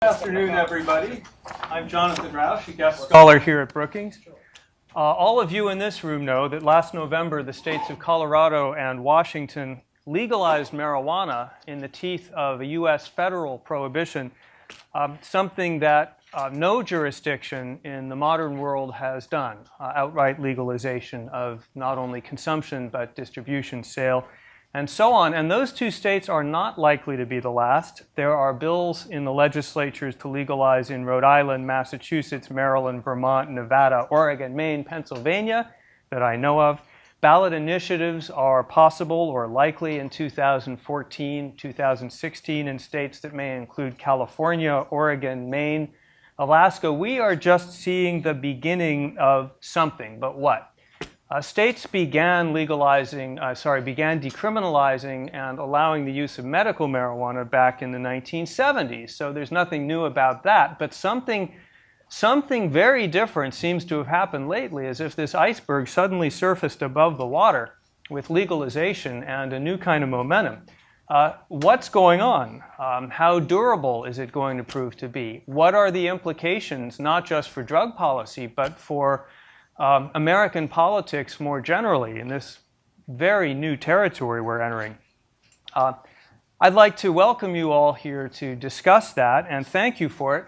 Good afternoon, everybody. I'm Jonathan Roush, a guest scholar here at Brookings. All of you in this room know that last November, the states of Colorado and Washington legalized marijuana in the teeth of a U.S. federal prohibition, something that no jurisdiction in the modern world has done, outright legalization of not only consumption but distribution, sale, and so on. And those two states are not likely to be the last. There are bills in the legislatures to legalize in Rhode Island, Massachusetts, Maryland, Vermont, Nevada, Oregon, Maine, Pennsylvania that I know of. Ballot initiatives are possible or likely in 2014, 2016 in states that may include California, Oregon, Maine, Alaska. We are just seeing the beginning of something, but what? States began decriminalizing and allowing the use of medical marijuana back in the 1970s. So there's nothing new about that, but something very different seems to have happened lately, as if this iceberg suddenly surfaced above the water with legalization and a new kind of momentum. What's going on? How durable is it going to prove to be? What are the implications, not just for drug policy, but for American politics more generally in this very new territory we're entering? I'd like to welcome you all here to discuss that, and thank you for it.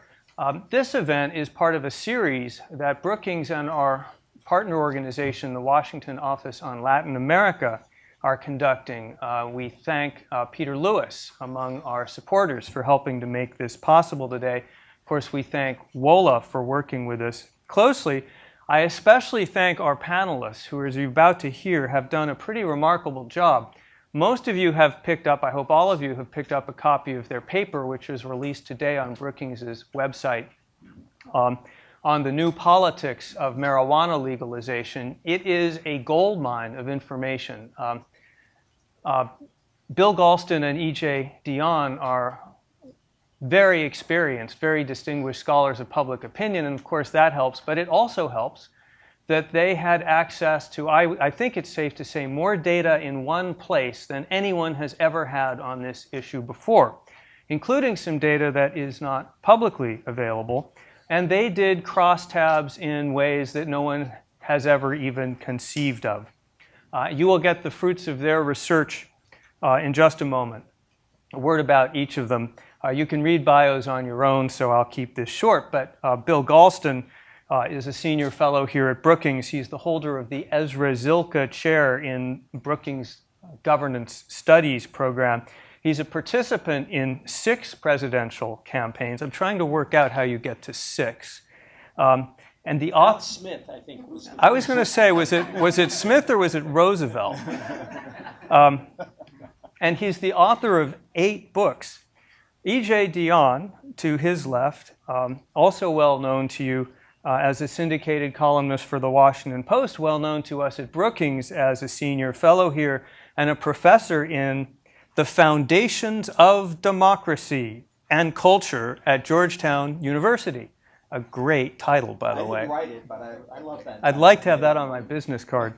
This event is part of a series that Brookings and our partner organization, the Washington Office on Latin America, are conducting. We thank Peter Lewis among our supporters for helping to make this possible today. Of course, we thank WOLA for working with us closely. I especially thank our panelists who, as you're about to hear, have done a pretty remarkable job. Most of you have picked up, I hope all of you have picked up a copy of their paper, which was released today on Brookings' website on the new politics of marijuana legalization. It is a goldmine of information. Bill Galston and E.J. Dionne are very experienced, very distinguished scholars of public opinion, and of course that helps, but it also helps that they had access to, I think it's safe to say, more data in one place than anyone has ever had on this issue before, including some data that is not publicly available, and they did crosstabs in ways that no one has ever even conceived of. You will get the fruits of their research in just a moment. A word about each of them. You can read bios on your own, so I'll keep this short, but Bill Galston is a senior fellow here at Brookings. He's the holder of the Ezra Zilka Chair in Brookings Governance Studies program. He's a participant in 6 presidential campaigns. I'm trying to work out how you get to 6. And the author Smith, I think. I was going to say, was it Smith or was it Roosevelt? And he's the author of 8 books. E.J. Dionne, to his left, also well known to you as a syndicated columnist for the Washington Post, well known to us at Brookings as a senior fellow here and a professor in the Foundations of Democracy and Culture at Georgetown University. A great title, by the way. I didn't write it, but I love that. I'd like to have that on my business card.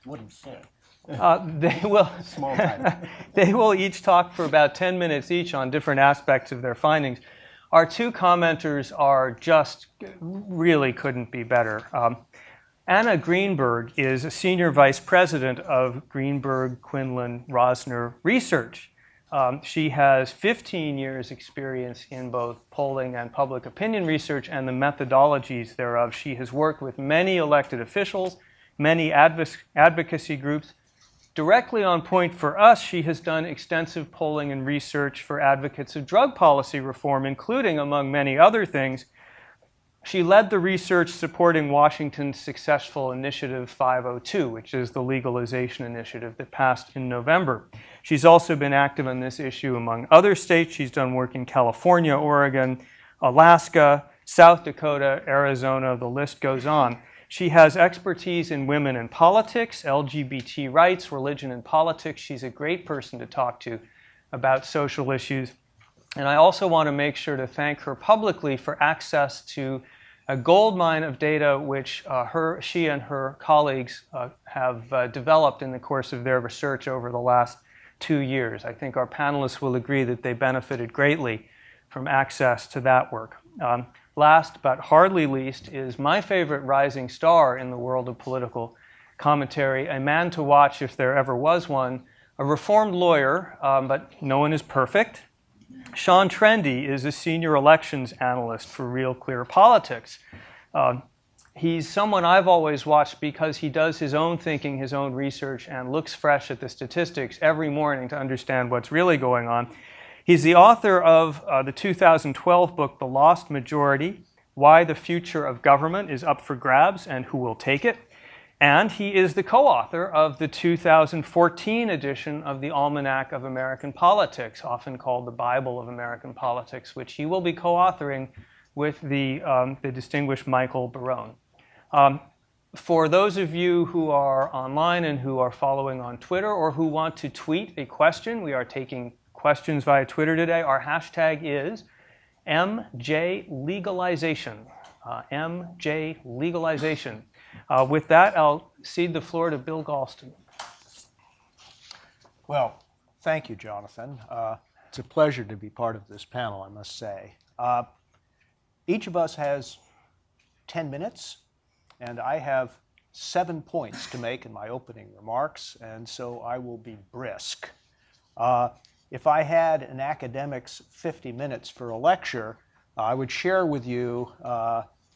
Wouldn't fit. They will. Small title. They will each talk for about 10 minutes each on different aspects of their findings. Our 2 commenters are just really couldn't be better. Anna Greenberg is a senior vice president of Greenberg Quinlan Rosner Research. She has 15 years experience in both polling and public opinion research and the methodologies thereof. She has worked with many elected officials, many advocacy groups. Directly on point for us, she has done extensive polling and research for advocates of drug policy reform, including, among many other things, she led the research supporting Washington's successful Initiative 502, which is the legalization initiative that passed in November. She's also been active on this issue among other states. She's done work in California, Oregon, Alaska, South Dakota, Arizona, the list goes on. She has expertise in women and politics, LGBT rights, religion and politics. She's a great person to talk to about social issues. And I also want to make sure to thank her publicly for access to a goldmine of data which she and her colleagues have developed in the course of their research over the last 2 years. I think our panelists will agree that they benefited greatly from access to that work. Last but hardly least is my favorite rising star in the world of political commentary, a man to watch if there ever was one, a reformed lawyer, but no one is perfect. Sean Trendy is a senior elections analyst for Real Clear Politics. He's someone I've always watched because he does his own thinking, his own research, and looks fresh at the statistics every morning to understand what's really going on. He's the author of the 2012 book, The Lost Majority, Why the Future of Government is Up for Grabs and Who Will Take It. And he is the co-author of the 2014 edition of the Almanac of American Politics, often called the Bible of American Politics, which he will be co-authoring with the distinguished Michael Barone. For those of you who are online and who are following on Twitter or who want to tweet a question, we are taking questions via Twitter today. Our hashtag is MJLegalization. MJLegalization. With that, I'll cede the floor to Bill Galston. Well, thank you, Jonathan. It's a pleasure to be part of this panel, I must say. Each of us has 10 minutes, and I have 7 points to make in my opening remarks, and so I will be brisk. If I had an academic's 50 minutes for a lecture, I would share with you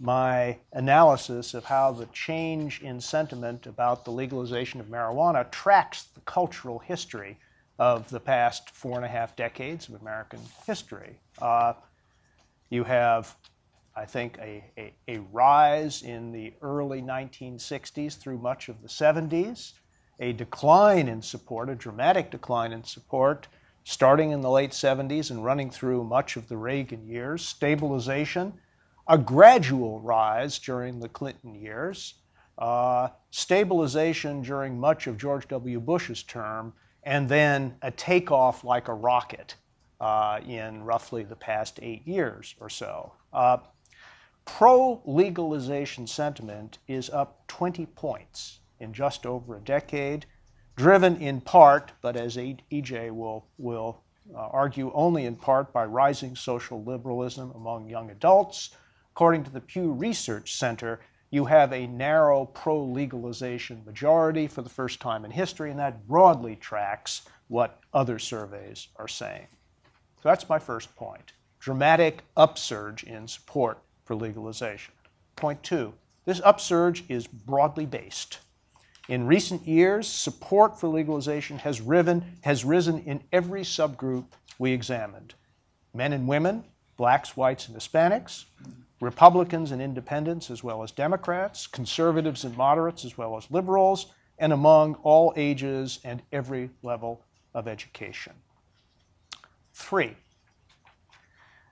my analysis of how the change in sentiment about the legalization of marijuana tracks the cultural history of the past 4.5 decades of American history. You have, I think, a rise in the early 1960s through much of the 70s, a decline in support, a dramatic decline in support, starting in the late 70s and running through much of the Reagan years, stabilization, a gradual rise during the Clinton years, stabilization during much of George W. Bush's term, and then a takeoff like a rocket in roughly the past 8 years or so. Pro-legalization sentiment is up 20 points in just over a decade, driven in part, but as EJ will argue, only in part by rising social liberalism among young adults. According to the Pew Research Center, you have a narrow pro-legalization majority for the first time in history, and that broadly tracks what other surveys are saying. So that's my first point. Dramatic upsurge in support for legalization. Point 2, this upsurge is broadly based. In recent years, support for legalization has risen in every subgroup we examined. Men and women, blacks, whites, and Hispanics, Republicans and independents as well as Democrats, conservatives and moderates as well as liberals, and among all ages and every level of education. 3,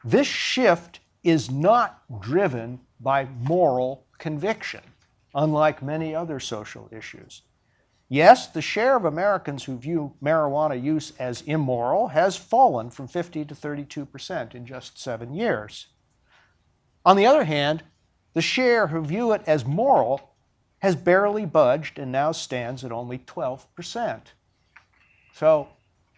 this shift is not driven by moral conviction, unlike many other social issues. Yes, the share of Americans who view marijuana use as immoral has fallen from 50 to 32% in just 7 years. On the other hand, the share who view it as moral has barely budged and now stands at only 12%. So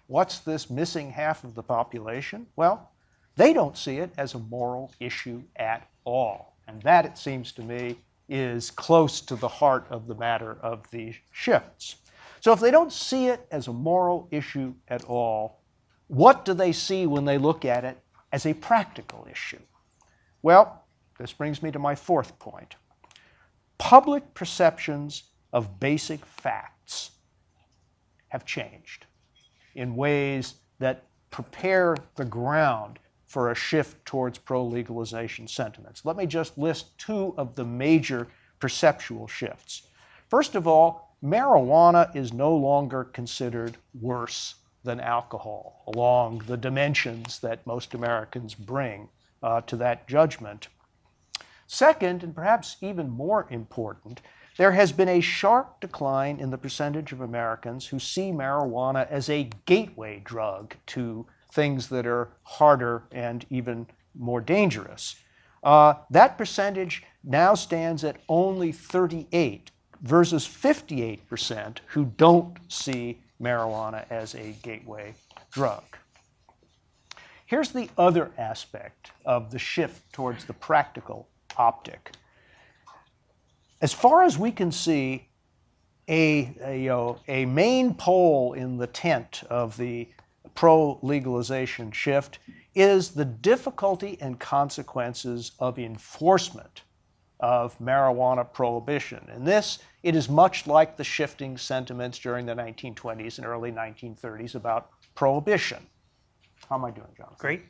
what's this missing half of the population? Well, they don't see it as a moral issue at all. And that, it seems to me, is close to the heart of the matter of these shifts. So if they don't see it as a moral issue at all, what do they see when they look at it as a practical issue? Well, this brings me to my 4th point. Public perceptions of basic facts have changed in ways that prepare the ground for a shift towards pro-legalization sentiments. Let me just list 2 of the major perceptual shifts. First of all, marijuana is no longer considered worse than alcohol, along the dimensions that most Americans bring to that judgment. Second, and perhaps even more important, there has been a sharp decline in the percentage of Americans who see marijuana as a gateway drug to things that are harder and even more dangerous. That percentage now stands at only 38 versus 58% who don't see marijuana as a gateway drug. Here's the other aspect of the shift towards the practical optic. As far as we can see, a main pole in the tent of the pro-legalization shift is the difficulty and consequences of enforcement of marijuana prohibition. In this, it is much like the shifting sentiments during the 1920s and early 1930s about prohibition. How am I doing, Jonathan? Great.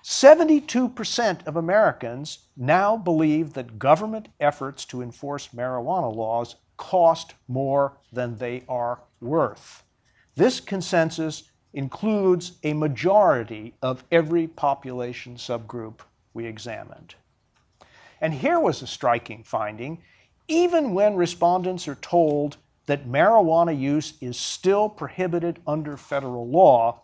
72% of Americans now believe that government efforts to enforce marijuana laws cost more than they are worth. This consensus includes a majority of every population subgroup we examined. And here was a striking finding. Even when respondents are told that marijuana use is still prohibited under federal law,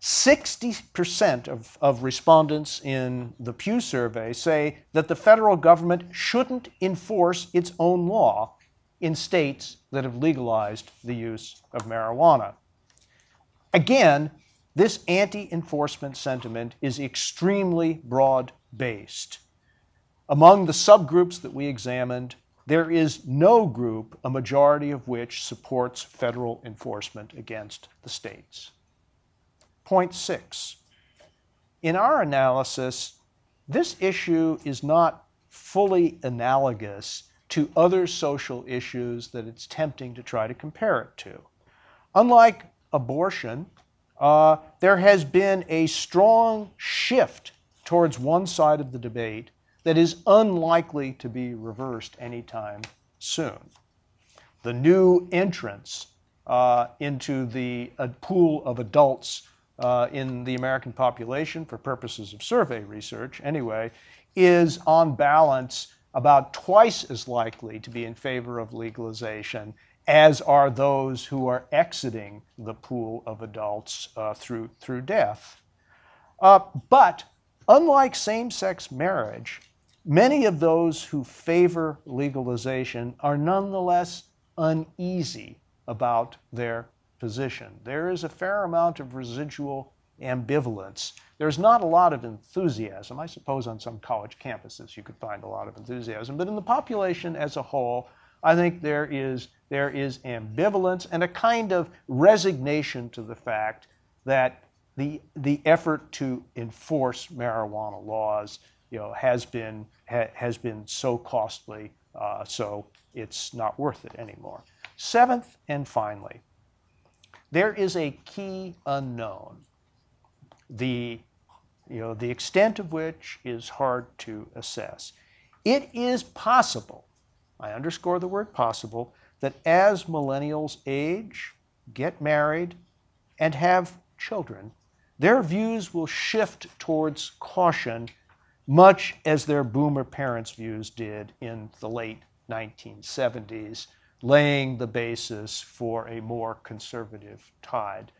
60% of respondents in the Pew survey say that the federal government shouldn't enforce its own law in states that have legalized the use of marijuana. Again, this anti-enforcement sentiment is extremely broad-based. Among the subgroups that we examined, there is no group, a majority of which supports federal enforcement against the states. Point 6. In our analysis, this issue is not fully analogous to other social issues that it's tempting to try to compare it to. Unlike abortion, there has been a strong shift towards one side of the debate that is unlikely to be reversed anytime soon. The new entrance into the pool of adults in the American population, for purposes of survey research anyway, is on balance about twice as likely to be in favor of legalization as are those who are exiting the pool of adults through death. But unlike same-sex marriage, many of those who favor legalization are nonetheless uneasy about their position. There is a fair amount of residual ambivalence. There's not a lot of enthusiasm. I suppose on some college campuses you could find a lot of enthusiasm, but in the population as a whole, I think there is ambivalence and a kind of resignation to the fact that the effort to enforce marijuana laws, has been so costly, so it's not worth it anymore. Seventh and finally, there is a key unknown, the extent of which is hard to assess. It is possible, I underscore the word possible, that as millennials age, get married, and have children, their views will shift towards caution, much as their boomer parents' views did in the late 1970s, laying the basis for a more conservative tide.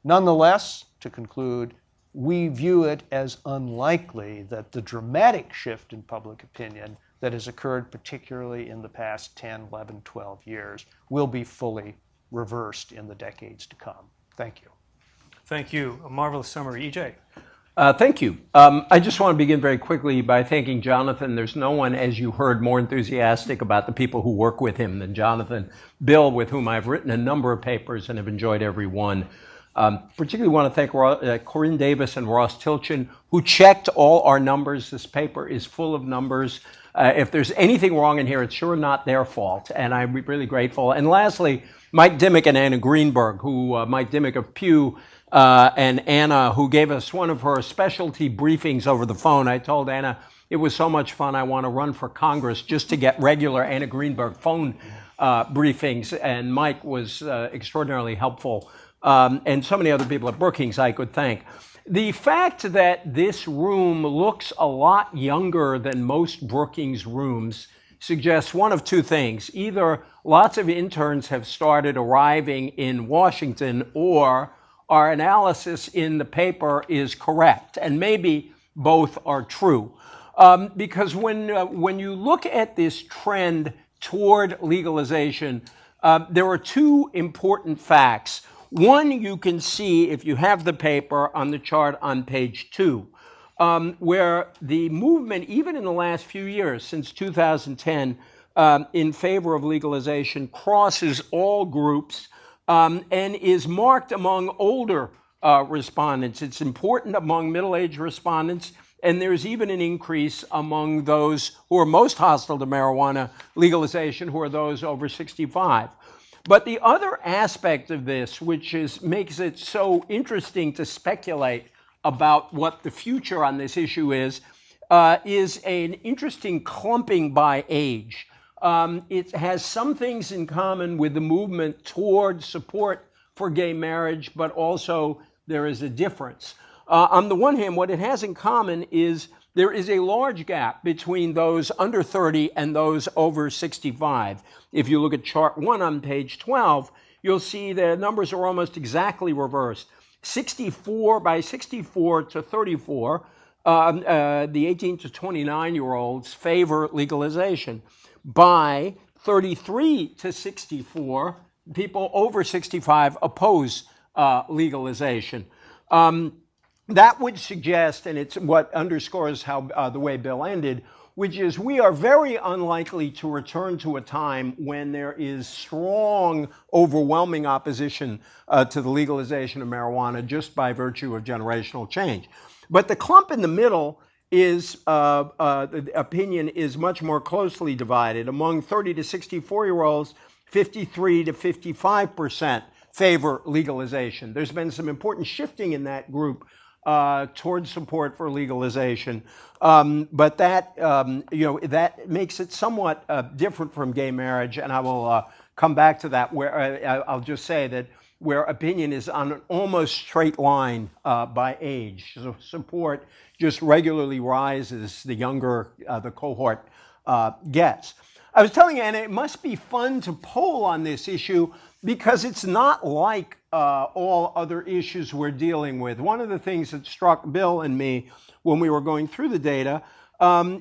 Nonetheless, to conclude, we view it as unlikely that the dramatic shift in public opinion that has occurred particularly in the past 10, 11, 12 years will be fully reversed in the decades to come. Thank you. Thank you. A marvelous summary. EJ. Thank you. I just want to begin very quickly by thanking Jonathan. There's no one, as you heard, more enthusiastic about the people who work with him than Jonathan. Bill, with whom I've written a number of papers and have enjoyed every one. Particularly want to thank Corinne Davis and Ross Tilchin, who checked all our numbers. This paper is full of numbers. If there's anything wrong in here, it's sure not their fault, and I'm really grateful. And lastly, Mike Dimmick and Anna Greenberg, Mike Dimmick of Pew, and Anna, who gave us one of her specialty briefings over the phone. I told Anna it was so much fun, I want to run for Congress just to get regular Anna Greenberg phone briefings, and Mike was extraordinarily helpful. And so many other people at Brookings I could thank. The fact that this room looks a lot younger than most Brookings rooms suggests one of two things. Either lots of interns have started arriving in Washington, or our analysis in the paper is correct, and maybe both are true. Because when you look at this trend toward legalization, there are two important facts. One you can see if you have the paper on the chart on page 2, where the movement, even in the last few years, since 2010, in favor of legalization, crosses all groups and is marked among older respondents. It's important among middle-aged respondents, and there's even an increase among those who are most hostile to marijuana legalization, who are those over 65. But the other aspect of this, which makes it so interesting to speculate about what the future on this issue is an interesting clumping by age. It has some things in common with the movement toward support for gay marriage, but also there is a difference. On the one hand, what it has in common is there is a large gap between those under 30 and those over 65. If you look at chart 1 on page 12, you'll see the numbers are almost exactly reversed. 64 to 34, the 18 to 29-year-olds favor legalization. By 33 to 64, people over 65 oppose legalization. That would suggest, and it's what underscores how the way Bill ended, which is we are very unlikely to return to a time when there is strong, overwhelming opposition to the legalization of marijuana just by virtue of generational change. But the clump in the middle is, the opinion is much more closely divided. Among 30 to 64-year-olds, 53 to 55% favor legalization. There's been some important shifting in that group towards support for legalization, but that that makes it somewhat different from gay marriage, and I will come back to that. Where I'll just say that where opinion is on an almost straight line by age, so support just regularly rises the younger the cohort gets. I was telling you, and it must be fun to poll on this issue because it's not like all other issues we're dealing with. One of the things that struck Bill and me when we were going through the data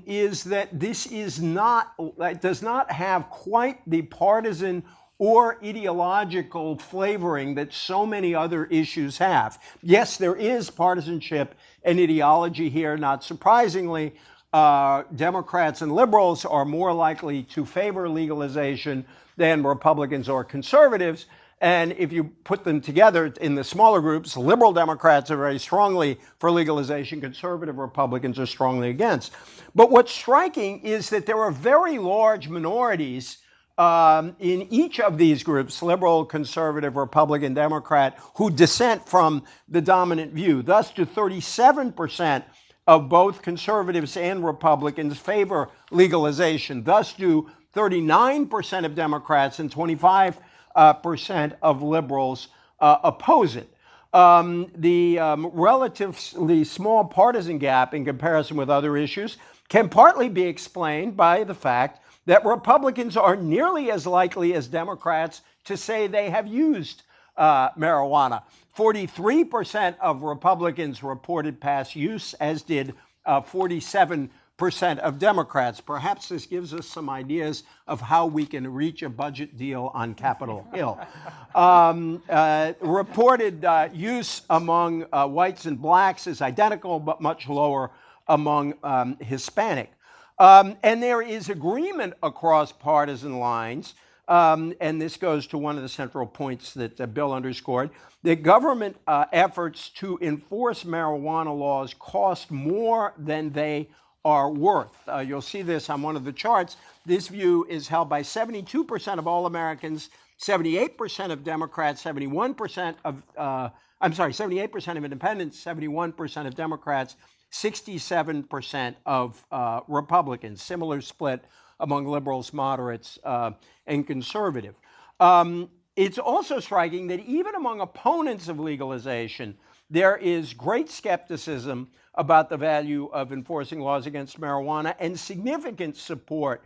is that this is not, it does not have quite the partisan or ideological flavoring that so many other issues have. Yes, there is partisanship and ideology here, not surprisingly. Democrats and liberals are more likely to favor legalization than Republicans or conservatives. And if you put them together in the smaller groups, liberal Democrats are very strongly for legalization, conservative Republicans are strongly against. But what's striking is that there are very large minorities in each of these groups, liberal, conservative, Republican, Democrat, who dissent from the dominant view. Thus, to 37% of both conservatives and Republicans favor legalization. Thus do 39% of Democrats and 25% of liberals oppose it. The relatively small partisan gap in comparison with other issues can partly be explained by the fact that Republicans are nearly as likely as Democrats to say they have used marijuana. 43% of Republicans reported past use, as did 47% of Democrats. Perhaps this gives us some ideas of how we can reach a budget deal on Capitol Hill. Reported use among whites and blacks is identical, but much lower among Hispanic. And there is agreement across partisan lines, and this goes to one of the central points that Bill underscored, that government efforts to enforce marijuana laws cost more than they are worth. You'll see this on one of the charts. This view is held by 72% of all Americans, 78% of Democrats, 78% of independents, 71% of Democrats, 67% of Republicans. Similar split among liberals, moderates, and conservative. It's also striking that even among opponents of legalization, there is great skepticism about the value of enforcing laws against marijuana and significant support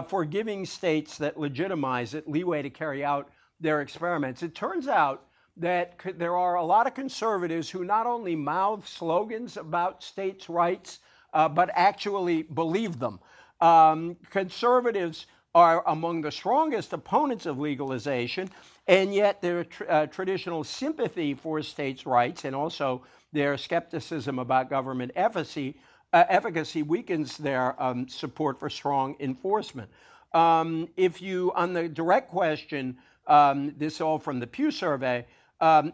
for giving states that legitimize it leeway to carry out their experiments. It turns out that there are a lot of conservatives who not only mouth slogans about states' rights, but actually believe them. Conservatives are among the strongest opponents of legalization, and yet their traditional sympathy for states' rights and also their skepticism about government efficacy weakens their support for strong enforcement. If you, on the direct question, this is all from the Pew survey,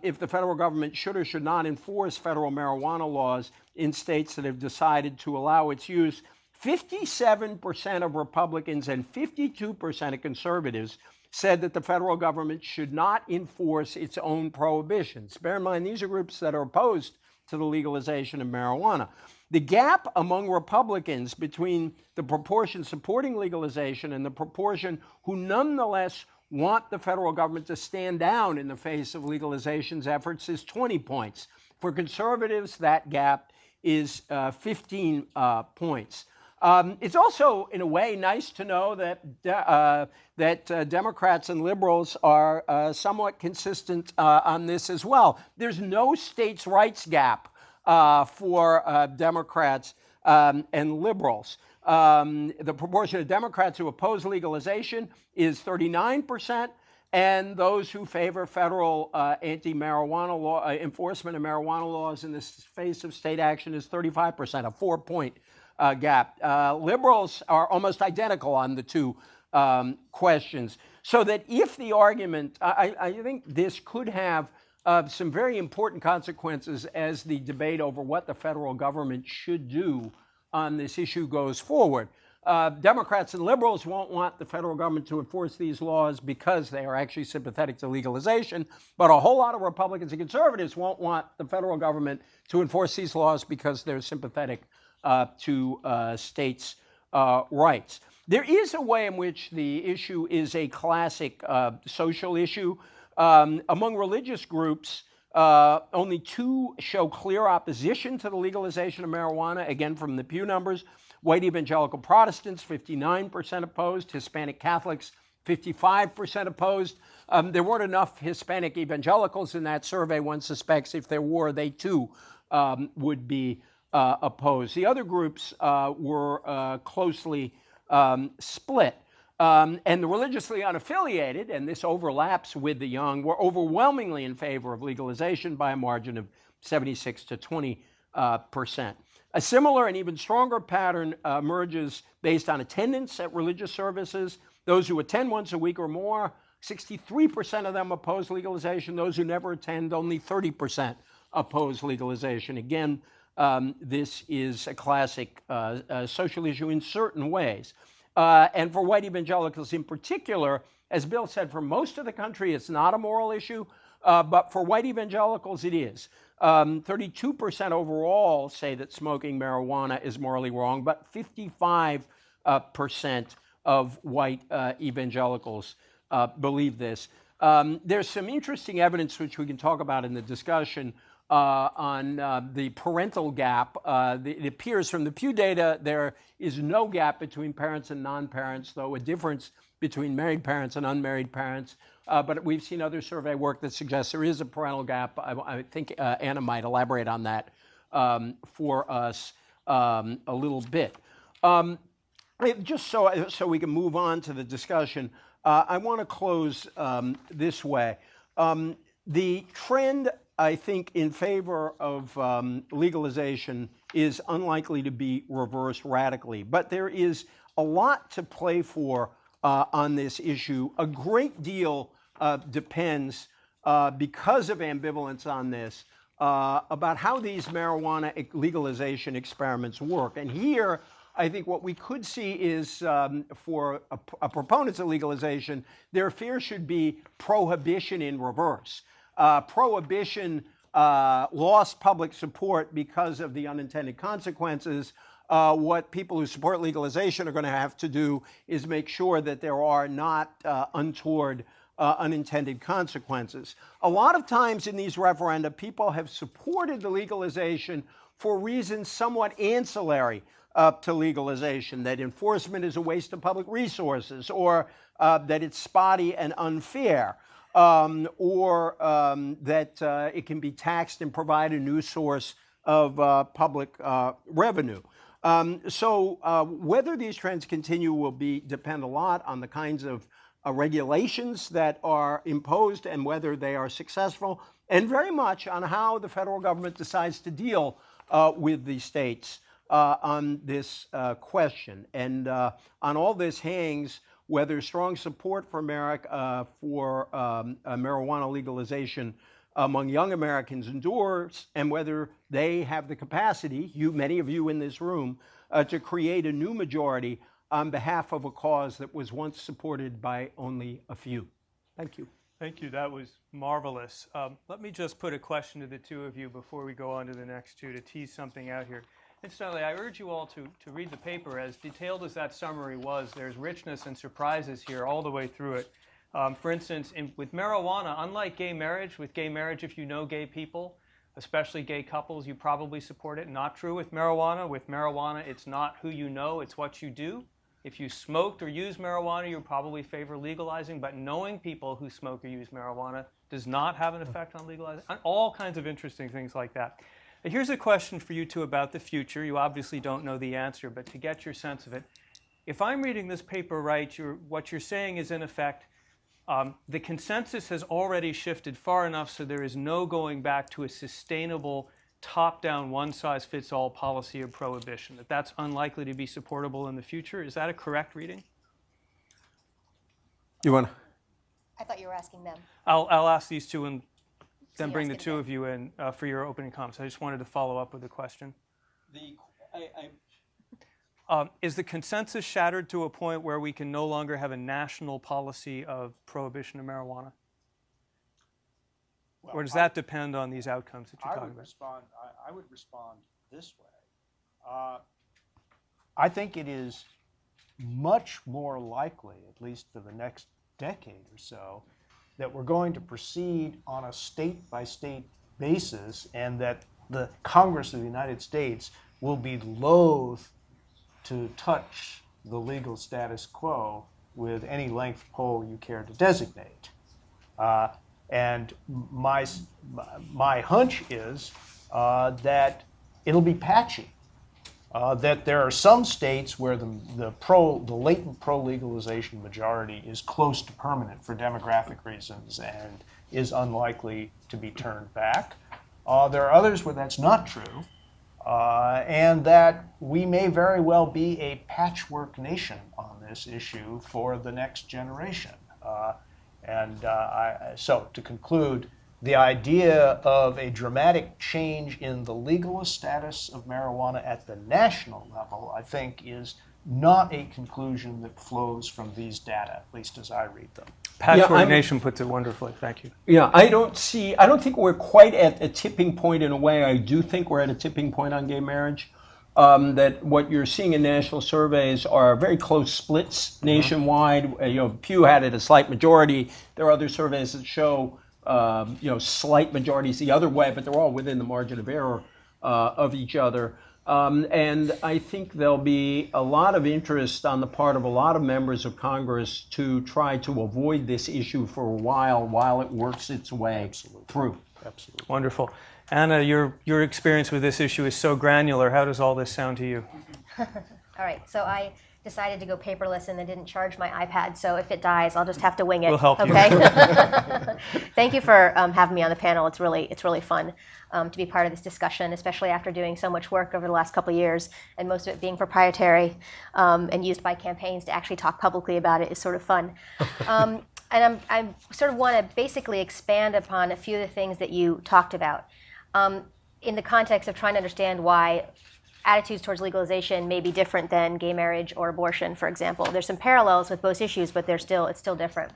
if the federal government should or should not enforce federal marijuana laws in states that have decided to allow its use, 57% of Republicans and 52% of conservatives said that the federal government should not enforce its own prohibitions. Bear in mind, these are groups that are opposed to the legalization of marijuana. The gap among Republicans between the proportion supporting legalization and the proportion who nonetheless want the federal government to stand down in the face of legalization's efforts is 20 points. For conservatives, that gap is 15 points. It's also, in a way, nice to know that Democrats and liberals are somewhat consistent on this as well. There's no states' rights gap for Democrats and liberals. The proportion of Democrats who oppose legalization is 39%, and those who favor federal anti-marijuana law enforcement of marijuana laws in the face of state action is 35%, a 4-point gap. Liberals are almost identical on the two questions. So that if the argument, I think this could have some very important consequences as the debate over what the federal government should do on this issue goes forward. Democrats and liberals won't want the federal government to enforce these laws because they are actually sympathetic to legalization, but a whole lot of Republicans and conservatives won't want the federal government to enforce these laws because they're sympathetic to states' rights. There is a way in which the issue is a classic social issue. Among religious groups, only 2 show clear opposition to the legalization of marijuana, again from the Pew numbers. White evangelical Protestants, 59% opposed. Hispanic Catholics, 55% opposed. There weren't enough Hispanic evangelicals in that survey. One suspects if there were, they too would be opposed. The other groups were closely split. And the religiously unaffiliated, and this overlaps with the young, were overwhelmingly in favor of legalization by a margin of 76 to 20%. A similar and even stronger pattern emerges based on attendance at religious services. Those who attend once a week or more, 63% of them oppose legalization. Those who never attend, only 30% oppose legalization. Again, this is a classic social issue in certain ways. And for white evangelicals in particular, as Bill said, for most of the country, it's not a moral issue, but for white evangelicals, it is. 32% overall say that smoking marijuana is morally wrong, but 55% of white evangelicals believe this. There's some interesting evidence which we can talk about in the discussion on the parental gap. It appears from the Pew data there is no gap between parents and non-parents, though a difference between married parents and unmarried parents. But we've seen other survey work that suggests there is a parental gap. I think Anna might elaborate on that for us a little bit. Just so we can move on to the discussion, I want to close this way. The trend, I think, in favor of legalization is unlikely to be reversed radically. But there is a lot to play for on this issue. A great deal depends, because of ambivalence on this, about how these marijuana legalization experiments work. And here, I think what we could see is, for proponents of legalization, their fear should be prohibition in reverse. Prohibition lost public support because of the unintended consequences. What people who support legalization are going to have to do is make sure that there are not untoward unintended consequences. A lot of times in these referenda, people have supported the legalization for reasons somewhat ancillary to legalization, that enforcement is a waste of public resources, or that it's spotty and unfair, or that it can be taxed and provide a new source of public revenue. Whether these trends continue will depend a lot on the kinds of regulations that are imposed and whether they are successful, and very much on how the federal government decides to deal with the states on this question. And on all this hangs whether strong support for marijuana legalization among young Americans endures, and whether they have the capacity, many of you in this room, to create a new majority on behalf of a cause that was once supported by only a few. Thank you. Thank you. That was marvelous. Let me just put a question to the two of you before we go on to the next two to tease something out here. Incidentally, I urge you all to read the paper. As detailed as that summary was, there's richness and surprises here all the way through it. For instance, with marijuana, unlike gay marriage, if you know gay people, especially gay couples, you probably support it. Not true with marijuana. With marijuana, it's not who you know, it's what you do. If you smoked or used marijuana, you probably favor legalizing, but knowing people who smoke or use marijuana does not have an effect on legalizing. All kinds of interesting things like that. Now, here's a question for you two about the future. You obviously don't know the answer, but to get your sense of it, if I'm reading this paper right, what you're saying is, in effect, the consensus has already shifted far enough so there is no going back to a sustainable top-down, one-size-fits-all policy of prohibition, that's unlikely to be supportable in the future. Is that a correct reading? You want to? I thought you were asking them. I'll ask these two and then you're bring the asking two them. of you in for your opening comments. I just wanted to follow up with a question. Is the consensus shattered to a point where we can no longer have a national policy of prohibition of marijuana? Well, Or does that depend on these outcomes that you're I talking would about? respond. I would respond this way. I think it is much more likely, at least for the next decade or so, that we're going to proceed on a state-by-state basis, and that the Congress of the United States will be loath to touch the legal status quo with any length pole you care to designate. And my hunch is that it'll be patchy. That there are some states where the latent pro-legalization majority is close to permanent for demographic reasons and is unlikely to be turned back. There are others where that's not true, and that we may very well be a patchwork nation on this issue for the next generation. So to conclude, the idea of a dramatic change in the legalist status of marijuana at the national level, I think, is not a conclusion that flows from these data, at least as I read them. Patchwork Nation puts it wonderfully. Thank you. Yeah, I don't think we're quite at a tipping point in a way. I do think we're at a tipping point on gay marriage. That what you're seeing in national surveys are very close splits nationwide. Pew had it a slight majority. There are other surveys that show slight majorities the other way, but they're all within the margin of error of each other. And I think there'll be a lot of interest on the part of a lot of members of Congress to try to avoid this issue for a while it works its way through. Absolutely. Wonderful. Anna, your experience with this issue is so granular. How does all this sound to you? All right, so I decided to go paperless and then didn't charge my iPad, so if it dies, I'll just have to wing it. We'll help you. Okay. Thank you for having me on the panel. It's really fun to be part of this discussion, especially after doing so much work over the last couple of years, and most of it being proprietary and used by campaigns to actually talk publicly about it is sort of fun. And I sort of want to basically expand upon a few of the things that you talked about in the context of trying to understand why attitudes towards legalization may be different than gay marriage or abortion, for example. There's some parallels with both issues, but it's still different.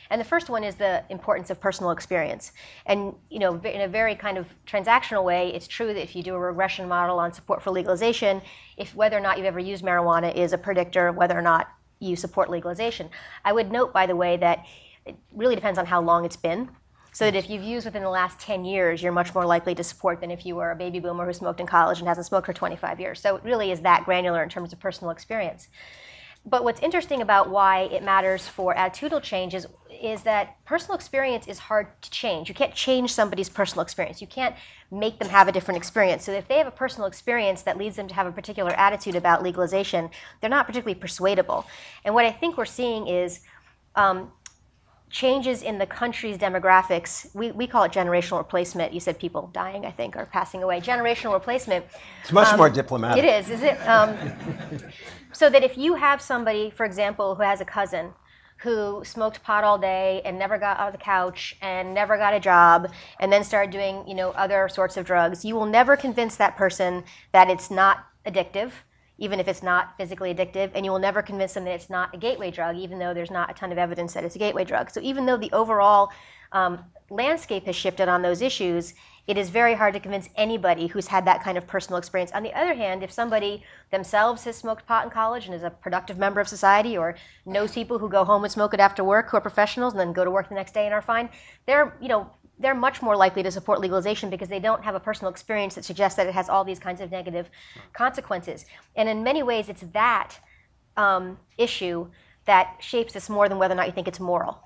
And the first one is the importance of personal experience. And in a very kind of transactional way, it's true that if you do a regression model on support for legalization, if whether or not you've ever used marijuana is a predictor of whether or not you support legalization. I would note, by the way, that it really depends on how long it's been. So that if you've used within the last 10 years, you're much more likely to support than if you were a baby boomer who smoked in college and hasn't smoked for 25 years. So it really is that granular in terms of personal experience. But what's interesting about why it matters for attitudinal change is is that personal experience is hard to change. You can't change somebody's personal experience. You can't make them have a different experience. So if they have a personal experience that leads them to have a particular attitude about legalization, they're not particularly persuadable. And what I think we're seeing is changes in the country's demographics. We call it generational replacement. You said people dying, I think, or passing away. Generational replacement. It's much more diplomatic. It is it? So that if you have somebody, for example, who has a cousin who smoked pot all day and never got out of the couch and never got a job and then started doing, other sorts of drugs, you will never convince that person that it's not addictive, even if it's not physically addictive, and you will never convince them that it's not a gateway drug, even though there's not a ton of evidence that it's a gateway drug. So even though the overall landscape has shifted on those issues, it is very hard to convince anybody who's had that kind of personal experience. On the other hand, if somebody themselves has smoked pot in college and is a productive member of society, or knows people who go home and smoke it after work who are professionals and then go to work the next day and are fine, they're much more likely to support legalization because they don't have a personal experience that suggests that it has all these kinds of negative consequences. And in many ways, it's that issue that shapes this more than whether or not you think it's moral.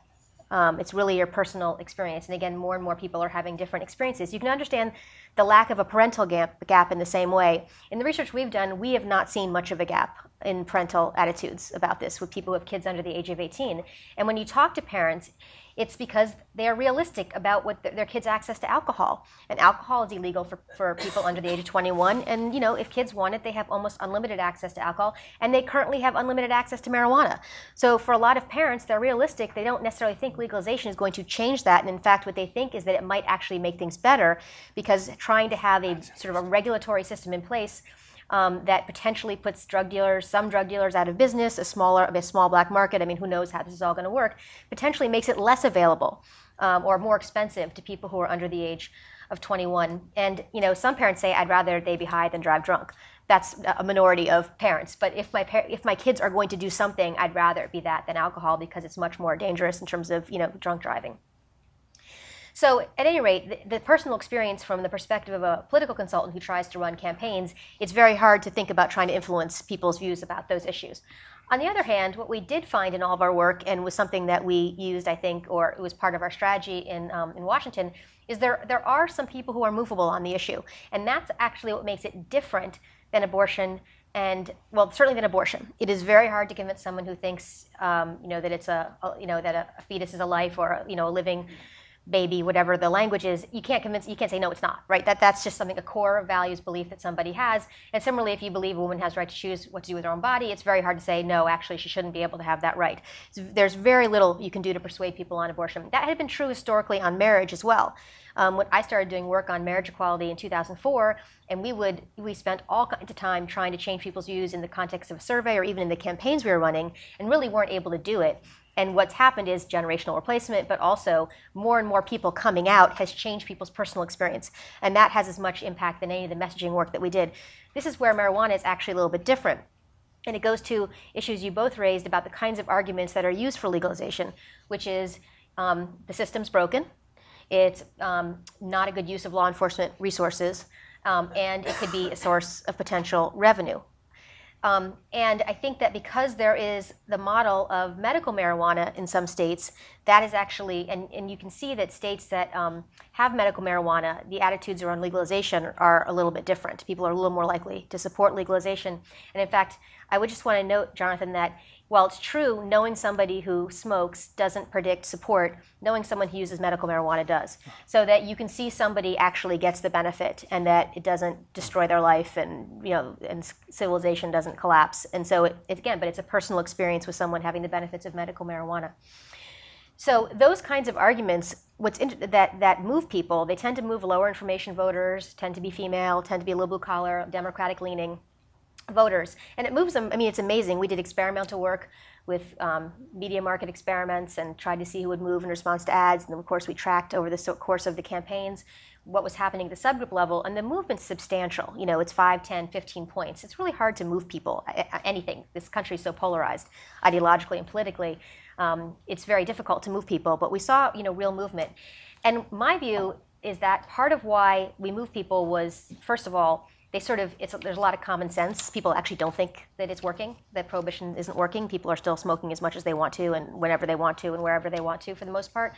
It's really your personal experience. And again, more and more people are having different experiences. You can understand the lack of a parental gap in the same way. In the research we've done, we have not seen much of a gap in parental attitudes about this with people who have kids under the age of 18. And when you talk to parents, it's because they are realistic about what their kids' access to alcohol. And alcohol is illegal for people under the age of 21. And if kids want it, they have almost unlimited access to alcohol. And they currently have unlimited access to marijuana. So for a lot of parents, they're realistic. They don't necessarily think legalization is going to change that. And in fact, what they think is that it might actually make things better, because trying to have a sort of a regulatory system in place that potentially puts some drug dealers out of business, a small black market. I mean, who knows how this is all going to work? Potentially makes it less available or more expensive to people who are under the age of 21. And some parents say, I'd rather they be high than drive drunk. That's a minority of parents. But if my kids are going to do something, I'd rather it be that than alcohol, because it's much more dangerous in terms of drunk driving. So at any rate, the personal experience from the perspective of a political consultant who tries to run campaigns, it's very hard to think about trying to influence people's views about those issues. On the other hand, what we did find in all of our work, and was something that we used, I think, or it was part of our strategy in Washington, is there are some people who are movable on the issue. And that's actually what makes it different than abortion. And certainly than abortion. It is very hard to convince someone who thinks, that it's that a fetus is a life, or a living baby, whatever the language is. You can't say no, it's not, right? That's just something, a core values belief that somebody has. And similarly, if you believe a woman has the right to choose what to do with her own body, it's very hard to say no, actually she shouldn't be able to have that right. There's very little you can do to persuade people on abortion. That had been true historically on marriage as well. When I started doing work on marriage equality in 2004, and we spent all kinds of time trying to change people's views in the context of a survey or even in the campaigns we were running, and really weren't able to do it. And what's happened is generational replacement, but also more and more people coming out has changed people's personal experience. And that has as much impact than any of the messaging work that we did. This is where marijuana is actually a little bit different. And it goes to issues you both raised about the kinds of arguments that are used for legalization, which is the system's broken, it's not a good use of law enforcement resources, and it could be a source of potential revenue. And I think that because there is the model of medical marijuana in some states, that is actually, and you can see that states that have medical marijuana, the attitudes around legalization are a little bit different. People are a little more likely to support legalization. And in fact, I would just want to note, Jonathan, that while it's true, knowing somebody who smokes doesn't predict support, knowing someone who uses medical marijuana does. So that you can see somebody actually gets the benefit, and that it doesn't destroy their life, and and civilization doesn't collapse. And so but it's a personal experience with someone having the benefits of medical marijuana. So those kinds of arguments, that move people, they tend to move lower information voters, tend to be female, tend to be a little blue collar, Democratic leaning voters, and it moves them. I mean, it's amazing. We did experimental work with media market experiments and tried to see who would move in response to ads. And then, of course, we tracked over the course of the campaigns what was happening at the subgroup level, and the movement's substantial. It's 5, 10, 15 points. It's really hard to move people, anything. This country is so polarized ideologically and politically. It's very difficult to move people, but we saw, real movement. And my view is that part of why we move people was, first of all, there's a lot of common sense. People actually don't think that it's working, that prohibition isn't working. People are still smoking as much as they want to and whenever they want to and wherever they want to for the most part.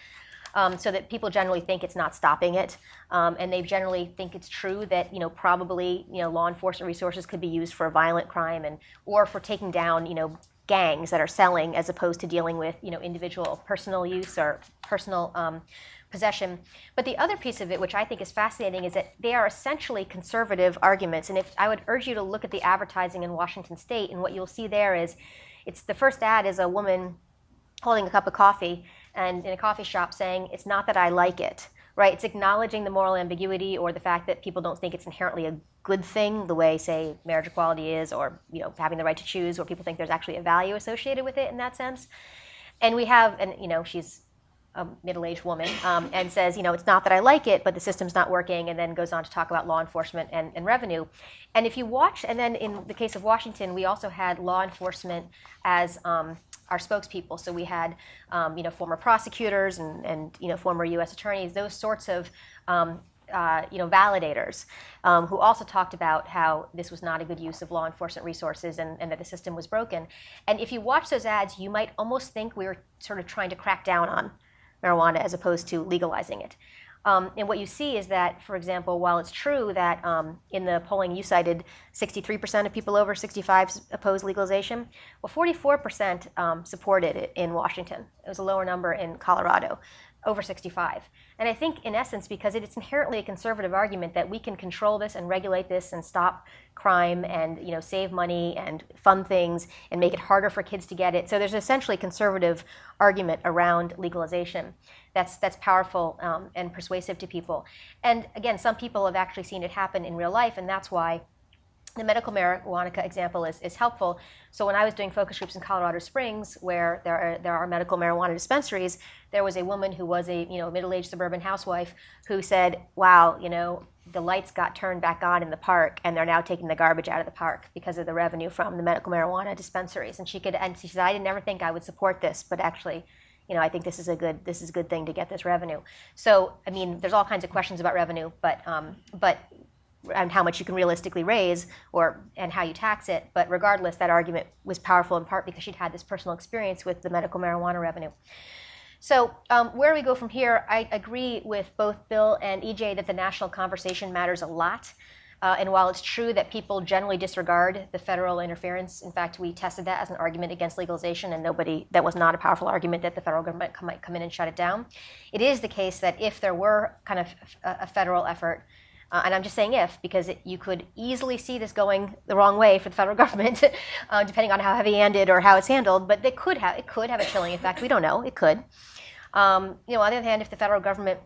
So that people generally think it's not stopping it, and they generally think it's true that probably law enforcement resources could be used for violent crime or for taking down gangs that are selling as opposed to dealing with individual personal use or personal possession. But the other piece of it, which I think is fascinating, is that they are essentially conservative arguments. And if I would urge you to look at the advertising in Washington State, and what you'll see there is, it's the first ad is a woman holding a cup of coffee and in a coffee shop saying, "It's not that I like it," right? It's acknowledging the moral ambiguity or the fact that people don't think it's inherently a good thing, the way, say, marriage equality is, or having the right to choose, or people think there's actually a value associated with it in that sense. And we have, she's a middle-aged woman, and says, it's not that I like it, but the system's not working, and then goes on to talk about law enforcement and revenue. And if you watch, and then in the case of Washington, we also had law enforcement as our spokespeople. So we had, former prosecutors and former U.S. attorneys, those sorts of validators, who also talked about how this was not a good use of law enforcement resources and that the system was broken. And if you watch those ads, you might almost think we were sort of trying to crack down on marijuana as opposed to legalizing it. And what you see is that, for example, while it's true that in the polling you cited, 63% of people over 65 oppose legalization, well, 44% supported it in Washington. It was a lower number in Colorado, over 65. And I think, in essence, because it's inherently a conservative argument that we can control this and regulate this and stop crime and save money and fund things and make it harder for kids to get it. So there's essentially a conservative argument around legalization that's powerful and persuasive to people. And again, some people have actually seen it happen in real life, and that's why the medical marijuana example is helpful. So when I was doing focus groups in Colorado Springs, where there are medical marijuana dispensaries, there was a woman who was a middle-aged suburban housewife who said, "Wow, the lights got turned back on in the park, and they're now taking the garbage out of the park because of the revenue from the medical marijuana dispensaries." And she said, "I didn't never think I would support this, but actually, I think this is a good thing to get this revenue." So I mean, there's all kinds of questions about revenue, but and how much you can realistically raise and how you tax it. But regardless, that argument was powerful in part because she'd had this personal experience with the medical marijuana revenue. So where we go from here, I agree with both Bill and EJ that the national conversation matters a lot. And while it's true that people generally disregard the federal interference, in fact, we tested that as an argument against legalization, and that was not a powerful argument that the federal government might come in and shut it down. It is the case that if there were kind of a federal effort, and I'm just saying if, because you could easily see this going the wrong way for the federal government, depending on how heavy-handed or how it's handled. But it could have a chilling effect. We don't know. It could. On the other hand, if the federal government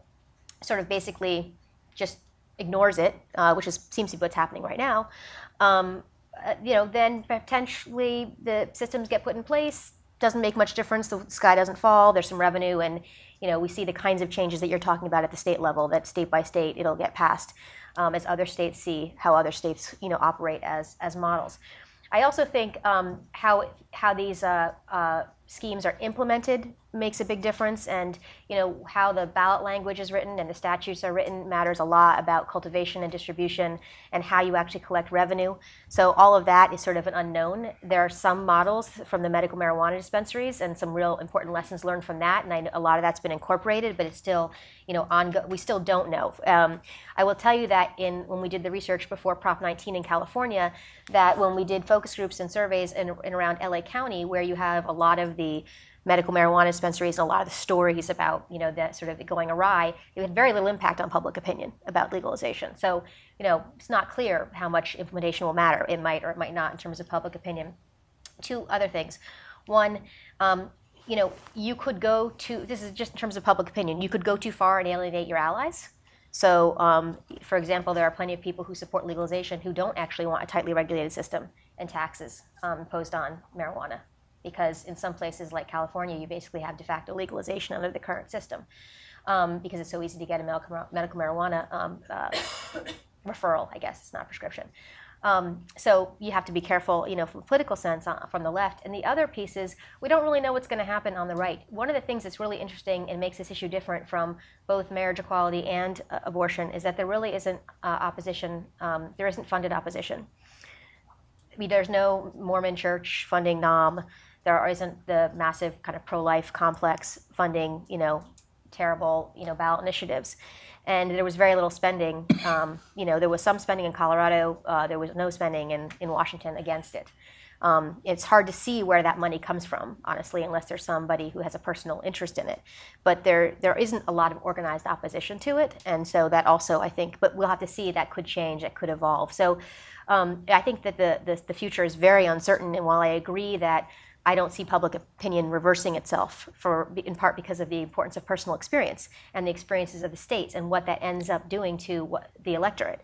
sort of basically just ignores it, which seems to be what's happening right now, then potentially the systems get put in place. Doesn't make much difference. The sky doesn't fall. There's some revenue, and we see the kinds of changes that you're talking about at the state level. That state by state, it'll get passed as other states see how other states operate as models. I also think how these schemes are implemented makes a big difference, and how the ballot language is written and the statutes are written matters a lot about cultivation and distribution and how you actually collect revenue. So all of that is sort of an unknown. There are some models from the medical marijuana dispensaries and some real important lessons learned from that, and a lot of that's been incorporated, but it's still we still don't know. I will tell you that when we did the research before Prop 19 in California, that when we did focus groups and surveys in around LA County, where you have a lot of the medical marijuana dispensaries and a lot of the stories about that sort of it going awry, it had very little impact on public opinion about legalization. So it's not clear how much implementation will matter. It might or it might not in terms of public opinion. Two other things. One, you could go to, this is just in terms of public opinion, you could go too far and alienate your allies. So, for example, there are plenty of people who support legalization who don't actually want a tightly regulated system and taxes imposed on marijuana. Because in some places like California, you basically have de facto legalization under the current system because it's so easy to get a medical marijuana referral, I guess. It's not prescription. So you have to be careful, from a political sense from the left. And the other piece is we don't really know what's going to happen on the right. One of the things that's really interesting and makes this issue different from both marriage equality and abortion is that there really isn't opposition. There isn't funded opposition. I mean, there's no Mormon church funding NOM. There isn't the massive kind of pro-life complex funding, terrible, ballot initiatives. And there was very little spending. There was some spending in Colorado. There was no spending in Washington against it. It's hard to see where that money comes from, honestly, unless there's somebody who has a personal interest in it. But there isn't a lot of organized opposition to it. And so that also, I think, but we'll have to see, that could change, that could evolve. So I think that the future is very uncertain. And while I agree that I don't see public opinion reversing itself, in part because of the importance of personal experience and the experiences of the states and what that ends up doing to the electorate,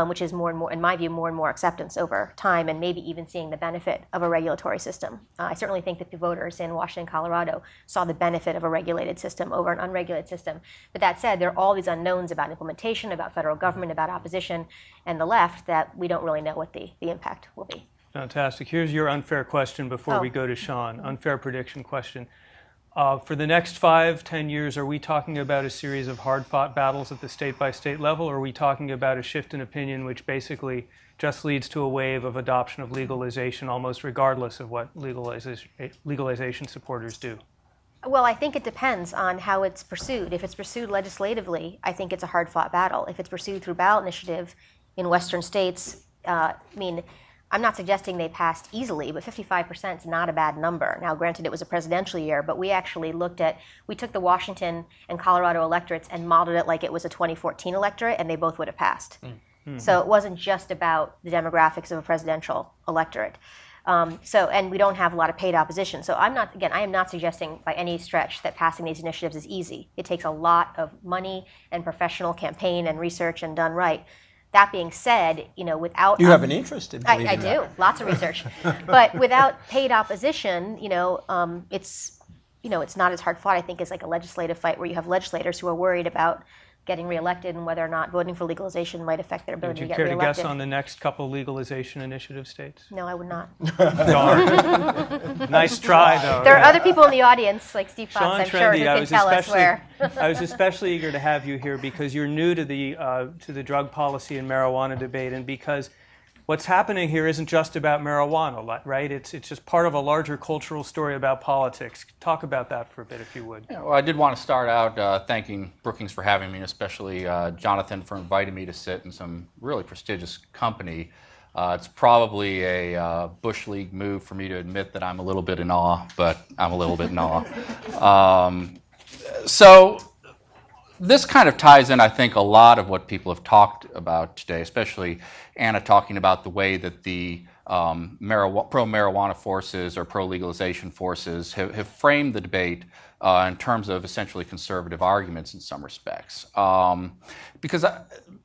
which is more and more, in my view, more and more acceptance over time, and maybe even seeing the benefit of a regulatory system. I certainly think that the voters in Washington and Colorado saw the benefit of a regulated system over an unregulated system. But that said, there are all these unknowns about implementation, about federal government, about opposition, and the left that we don't really know what the impact will be. Fantastic. Here's your unfair question before we go to Sean. Unfair prediction question. For the next 5-10 years, are we talking about a series of hard-fought battles at the state-by-state level, or are we talking about a shift in opinion which basically just leads to a wave of adoption of legalization almost regardless of what legalization supporters do? Well, I think it depends on how it's pursued. If it's pursued legislatively, I think it's a hard-fought battle. If it's pursued through ballot initiative in Western states, I'm not suggesting they passed easily, but 55% is not a bad number. Now, granted, it was a presidential year, but we actually we took the Washington and Colorado electorates and modeled it like it was a 2014 electorate, and they both would have passed. Mm-hmm. So it wasn't just about the demographics of a presidential electorate. And we don't have a lot of paid opposition. So I am not suggesting by any stretch that passing these initiatives is easy. It takes a lot of money and professional campaign and research and done right. That being said, without... You have an interest in believing I do, lots of research. But without paid opposition, it's not as hard fought, I think, as like a legislative fight where you have legislators who are worried about getting reelected and whether or not voting for legalization might affect their ability to get reelected. Would you care to guess on the next couple legalization initiative states? No, I would not. Darn. Nice try, though. There are other people in the audience, like Steve Fox, Sean I'm sure, Trendy, who can tell us where. I was especially eager to have you here because you're new to the drug policy and marijuana debate, and because what's happening here isn't just about marijuana, right? It's just part of a larger cultural story about politics. Talk about that for a bit, if you would. Yeah, well, I did want to start out thanking Brookings for having me, and especially Jonathan for inviting me to sit in some really prestigious company. It's probably a Bush League move for me to admit that I'm a little bit in awe, but I'm a little bit in awe. So this kind of ties in, I think, a lot of what people have talked about today, especially Anna talking about the way that the pro-marijuana forces or pro-legalization forces have framed the debate in terms of essentially conservative arguments in some respects. Because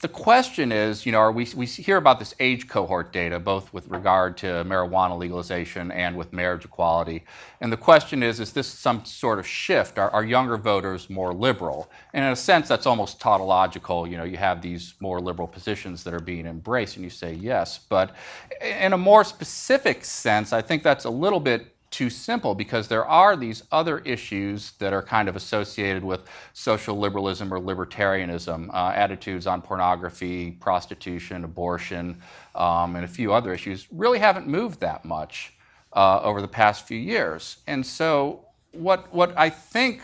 the question is, we hear about this age cohort data, both with regard to marijuana legalization and with marriage equality. And the question is this some sort of shift? Are younger voters more liberal? And in a sense, that's almost tautological. You have these more liberal positions that are being embraced, and you say yes. But in a more specific sense, I think that's a little bit too simple, because there are these other issues that are kind of associated with social liberalism or libertarianism, attitudes on pornography, prostitution, abortion, and a few other issues really haven't moved that much over the past few years. And so what I think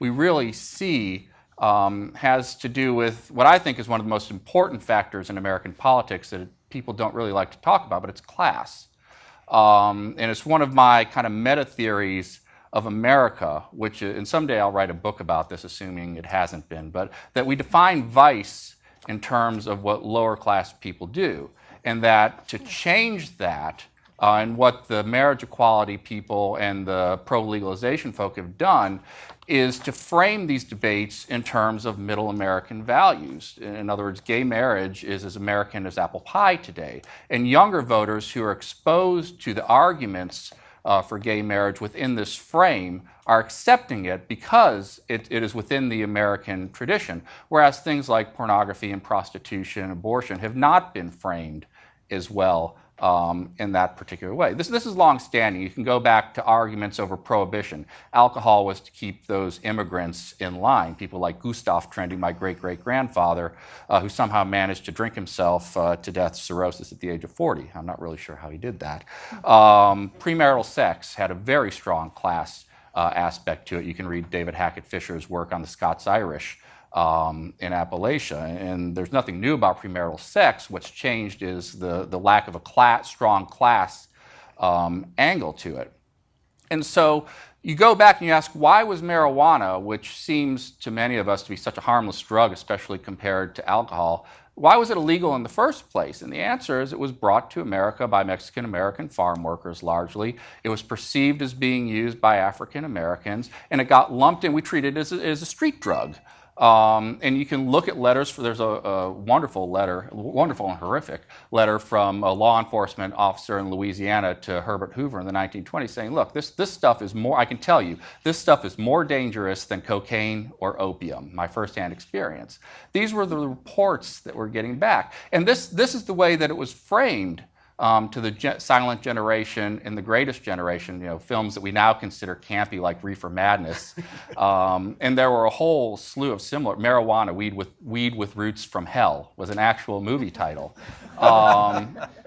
we really see has to do with what I think is one of the most important factors in American politics that people don't really like to talk about, but it's class. And it's one of my kind of meta theories of America, which, and someday I'll write a book about this, assuming it hasn't been, but that we define vice in terms of what lower class people do, and that to change that, and what the marriage equality people and the pro-legalization folk have done is to frame these debates in terms of middle American values. In other words, gay marriage is as American as apple pie today. And younger voters who are exposed to the arguments for gay marriage within this frame are accepting it because it is within the American tradition, whereas things like pornography and prostitution and abortion have not been framed as well in that particular way. This is long-standing. You can go back to arguments over prohibition. Alcohol was to keep those immigrants in line, people like Gustav Trendy, my great-great-grandfather, who somehow managed to drink himself to death cirrhosis at the age of 40. I'm not really sure how he did that. Premarital sex had a very strong class aspect to it. You can read David Hackett Fisher's work on the Scots-Irish in Appalachia, and there's nothing new about premarital sex. What's changed is the lack of a strong class angle to it. And so you go back and you ask, why was marijuana, which seems to many of us to be such a harmless drug, especially compared to alcohol, why was it illegal in the first place? And the answer is it was brought to America by Mexican-American farm workers largely. It was perceived as being used by African-Americans, and it got lumped in. We treated it as a street drug. And you can look at letters. There's a wonderful and horrific letter from a law enforcement officer in Louisiana to Herbert Hoover in the 1920s saying, look, this stuff is more, I can tell you, this stuff is more dangerous than cocaine or opium, my firsthand experience. These were the reports that we're getting back. And this is the way that it was framed to the silent generation and the greatest generation, films that we now consider campy like Reefer Madness. And there were a whole slew of similar. Marijuana, Weed with Roots from Hell was an actual movie title.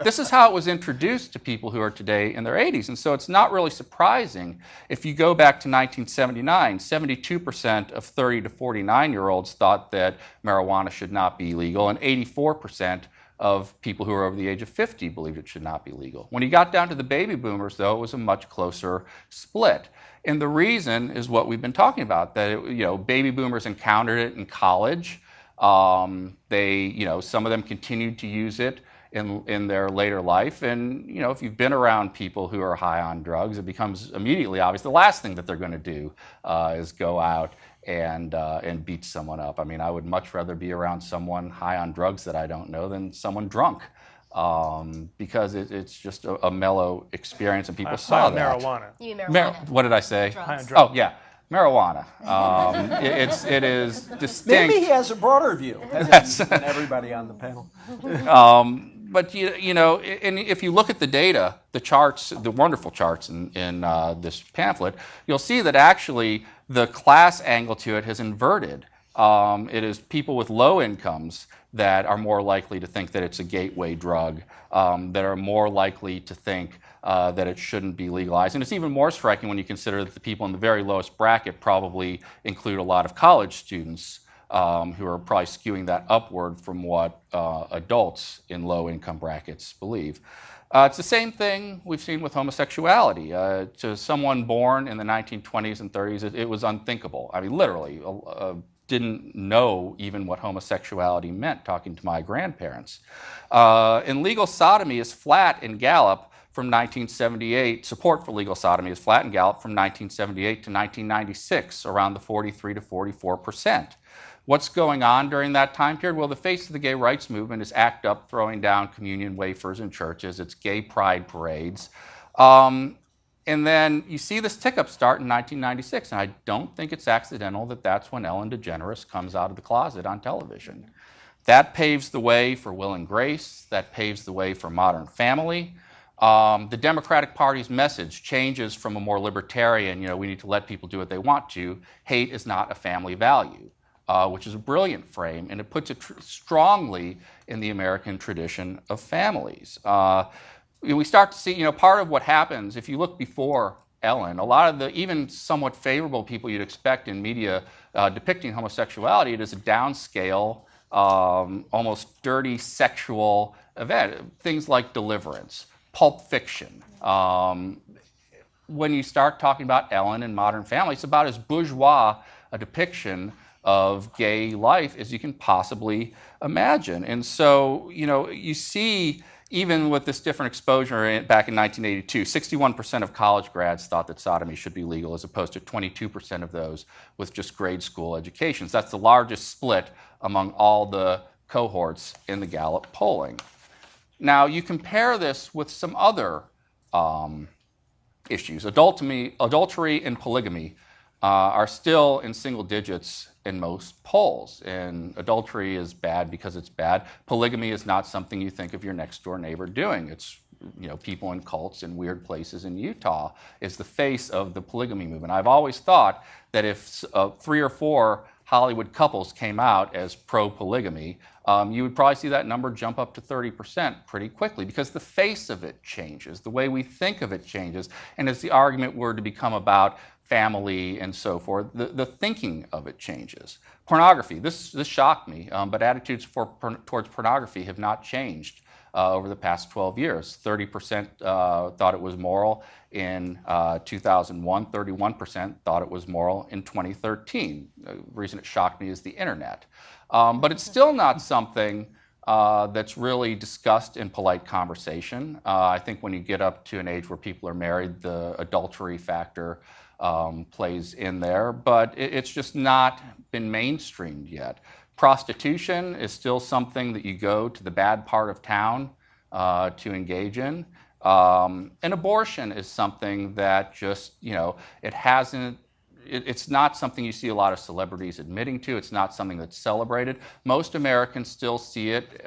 This is how it was introduced to people who are today in their 80s. And so it's not really surprising. If you go back to 1979, 72% of 30 to 49-year-olds thought that marijuana should not be legal, and 84% of people who are over the age of 50 believed it should not be legal. When you got down to the baby boomers, though, it was a much closer split. And the reason is what we've been talking about, that baby boomers encountered it in college. Some of them continued to use it in their later life. And if you've been around people who are high on drugs, it becomes immediately obvious the last thing that they're going to do is go out and beat someone up. I mean, I would much rather be around someone high on drugs that I don't know than someone drunk, because it's just a mellow experience, and people saw that. Marijuana. You mean marijuana? What did I say? High on drugs. Oh yeah, marijuana. It is distinct. Maybe he has a broader view than everybody on the panel. But and if you look at the data, the charts, the wonderful charts in this pamphlet, you'll see that actually the class angle to it has inverted. It is people with low incomes that are more likely to think that it's a gateway drug, that are more likely to think that it shouldn't be legalized. And it's even more striking when you consider that the people in the very lowest bracket probably include a lot of college students who are probably skewing that upward from what adults in low-income brackets believe. It's the same thing we've seen with homosexuality. To someone born in the 1920s and 30s, it was unthinkable. I mean, literally, didn't know even what homosexuality meant, talking to my grandparents. And legal sodomy is flat in Gallup from 1978. Support for legal sodomy is flat in Gallup from 1978 to 1996, around the 43 to 44%. What's going on during that time period? Well, the face of the gay rights movement is ACT UP throwing down communion wafers in churches. It's gay pride parades. And then you see this tick-up start in 1996, and I don't think it's accidental that that's when Ellen DeGeneres comes out of the closet on television. That paves the way for Will and Grace. That paves the way for Modern Family. The Democratic Party's message changes from a more libertarian, we need to let people do what they want to, hate is not a family value. Which is a brilliant frame, and it puts it strongly in the American tradition of families. We start to see, part of what happens, if you look before Ellen, a lot of the even somewhat favorable people you'd expect in media depicting homosexuality, it is a downscale, almost dirty sexual event. Things like Deliverance, Pulp Fiction. When you start talking about Ellen and Modern Family, it's about as bourgeois a depiction of gay life as you can possibly imagine. And so, you see, even with this different exposure back in 1982, 61% of college grads thought that sodomy should be legal, as opposed to 22% of those with just grade school educations. That's the largest split among all the cohorts in the Gallup polling. Now, you compare this with some other issues. Adultery and polygamy are still in single digits in most polls. And adultery is bad because it's bad. Polygamy is not something you think of your next door neighbor doing. It's people in cults in weird places in Utah is the face of the polygamy movement. I've always thought that if 3 or 4 Hollywood couples came out as pro-polygamy, you would probably see that number jump up to 30% pretty quickly because the face of it changes, the way we think of it changes, and as the argument were to become about family and so forth, the thinking of it changes. Pornography, this shocked me, but attitudes towards pornography have not changed over the past 12 years. 30% thought it was moral in 2001, 31% thought it was moral in 2013. The reason it shocked me is the internet. But it's still not something that's really discussed in polite conversation. I think when you get up to an age where people are married, the adultery factor plays in there, but it's just not been mainstreamed yet. Prostitution is still something that you go to the bad part of town to engage in. And abortion is something that just, it's not something you see a lot of celebrities admitting to. It's not something that's celebrated. Most Americans still see it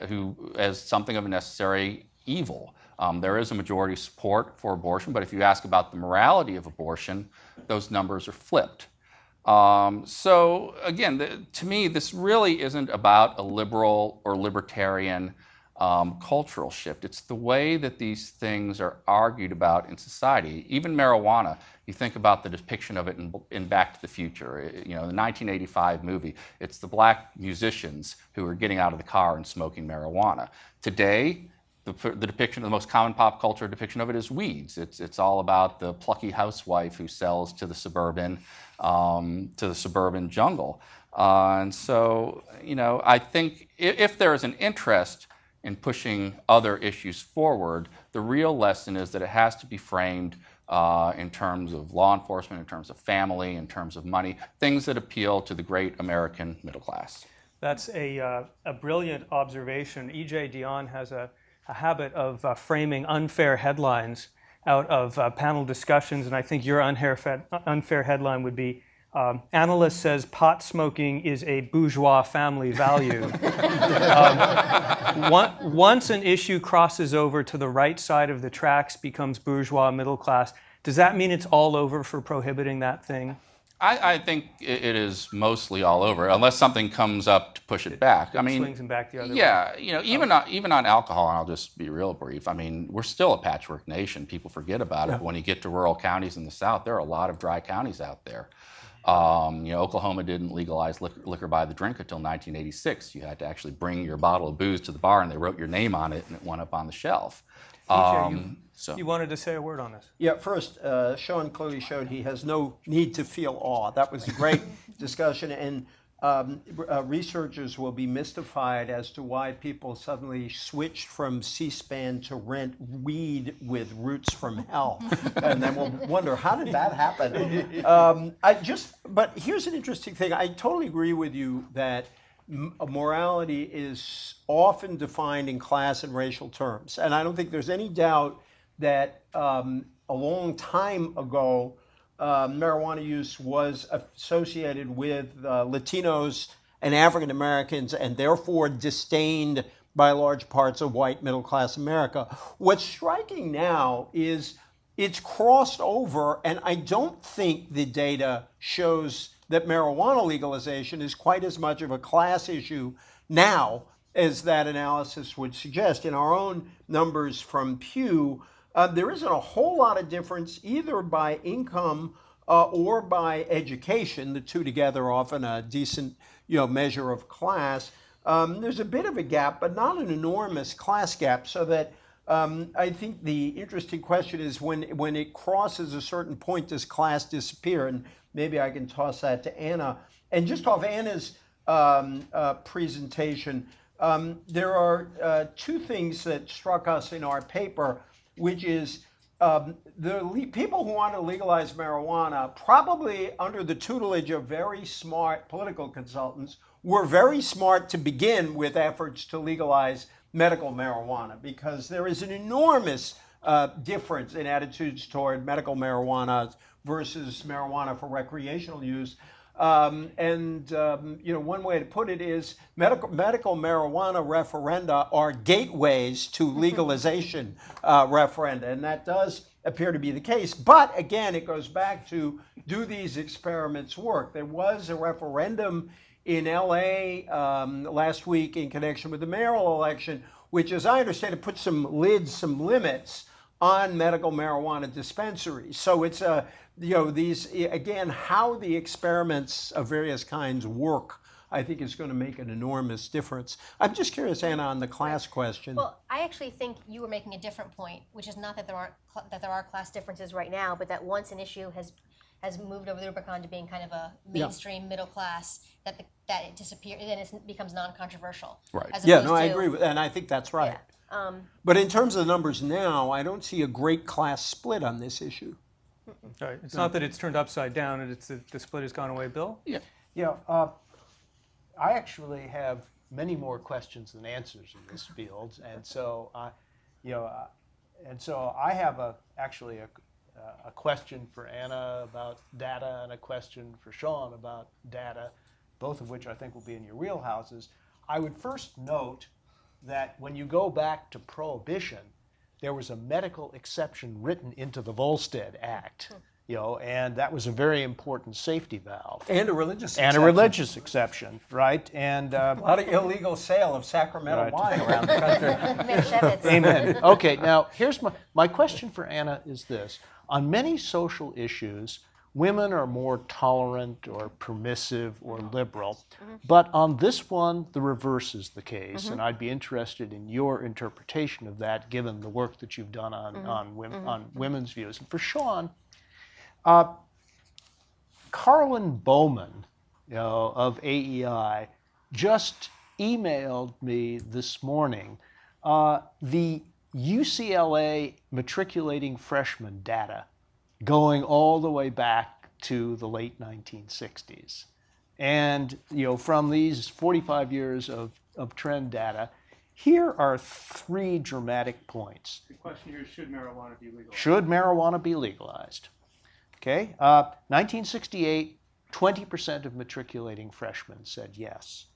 as something of a necessary evil. There is a majority support for abortion, but if you ask about the morality of abortion, those numbers are flipped. So again, to me, this really isn't about a liberal or libertarian cultural shift. It's the way that these things are argued about in society. Even marijuana, you think about the depiction of it in Back to the Future. The 1985 movie, it's the black musicians who are getting out of the car and smoking marijuana. Today, the depiction, the most common pop culture depiction of it is weeds. It's all about the plucky housewife who sells to the suburban jungle. And so, I think if there is an interest in pushing other issues forward, the real lesson is that it has to be framed in terms of law enforcement, in terms of family, in terms of money, things that appeal to the great American middle class. That's a brilliant observation. E.J. Dionne has a habit of framing unfair headlines out of panel discussions, and I think your unfair headline would be, analyst says pot smoking is a bourgeois family value. Once an issue crosses over to the right side of the tracks, becomes bourgeois middle class, does that mean it's all over for prohibiting that thing? I think it is mostly all over, unless something comes up to push it back. I mean, swings them back the other way. Yeah, even on alcohol, and I'll just be real brief. I mean, we're still a patchwork nation. People forget about it. When you get to rural counties in the South, there are a lot of dry counties out there. Oklahoma didn't legalize liquor by the drink until 1986. You had to actually bring your bottle of booze to the bar, and they wrote your name on it, and it went up on the shelf. You wanted to say a word on this. Yeah, first, Sean clearly showed he has no need to feel awe. That was a great discussion, and researchers will be mystified as to why people suddenly switched from C-SPAN to rent weed with roots from hell. And then we'll wonder, how did that happen? But here's an interesting thing. I totally agree with you that morality is often defined in class and racial terms. And I don't think there's any doubt that a long time ago, marijuana use was associated with Latinos and African Americans and therefore disdained by large parts of white middle-class America. What's striking now is it's crossed over, and I don't think the data shows that marijuana legalization is quite as much of a class issue now as that analysis would suggest. In our own numbers from Pew, there isn't a whole lot of difference either by income or by education, the two together often a decent measure of class. There's a bit of a gap, but not an enormous class gap, so that I think the interesting question is when it crosses a certain point, does class disappear? And maybe I can toss that to Anna. And just off Anna's presentation, there are two things that struck us in our paper, which is the people who want to legalize marijuana, probably under the tutelage of very smart political consultants, were very smart to begin with efforts to legalize medical marijuana, because there is an enormous difference in attitudes toward medical marijuana versus marijuana for recreational use. One way to put it is medical marijuana referenda are gateways to legalization referenda, and that does appear to be the case. But again, it goes back to, do these experiments work? There was a referendum in LA last week in connection with the mayoral election, which, as I understand it, put some limits on medical marijuana dispensaries. So it's these, again, how the experiments of various kinds work, I think, is going to make an enormous difference. I'm just curious, Anna, on the class question. Well, I actually think you were making a different point, which is not that there are class differences right now, but that once an issue has moved over the Rubicon to being kind of a mainstream middle class, that it disappears, then it becomes non-controversial. Right. I agree with that, and I think that's right. Yeah. But in terms of the numbers now, I don't see a great class split on this issue. Right. It's not that it's turned upside down, it's that the split has gone away, Bill? Yeah. I actually have many more questions than answers in this field, and so I have actually a question for Anna about data and a question for Sean about data, both of which I think will be in your wheelhouses. I would first note that when you go back to Prohibition, there was a medical exception written into the Volstead Act, and that was a very important safety valve. And a religious And exception. a religious exception, right? And A lot of illegal sale of Sacramento Right. wine around the country. Manischewitz. Amen. Okay, now here's my question for Anna is this. On many social issues, women are more tolerant or permissive or liberal, but on this one, the reverse is the case, and I'd be interested in your interpretation of that, given the work that you've done on women's views. And for Sean, Carlin Bowman, of AEI, just emailed me this morning the UCLA matriculating freshman data going all the way back to the late 1960s. And from these 45 years of trend data, here are 3 dramatic points. The question here is, should marijuana be legal? Should marijuana be legalized? Okay, 1968, 20% of matriculating freshmen said yes.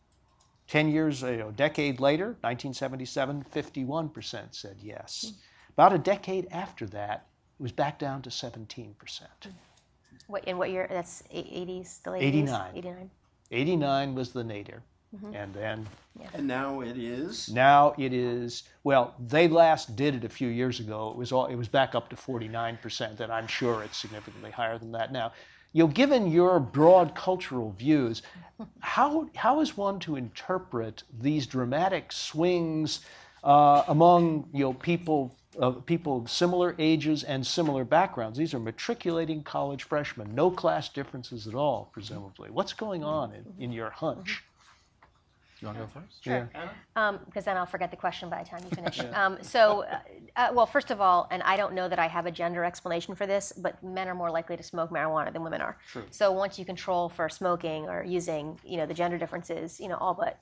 10 years, a decade later, 1977, 51% said yes. About a decade after that, it was back down to 17%. In what year? That's 80s, the late 89. 89. 89 was the nadir. And then And now it is? now it is, well, they last did it a few years ago. It was back up to 49%, and I'm sure it's significantly higher than that now. Given your broad cultural views, how is one to interpret these dramatic swings among people of similar ages and similar backgrounds? These are matriculating college freshmen, no class differences at all, presumably. What's going on in your hunch? You want to go first? Sure. Because then I'll forget the question by the time you finish. Well, first of all, and I don't know that I have a gender explanation for this, but men are more likely to smoke marijuana than women are. True. So once you control for smoking or using, the gender differences, all but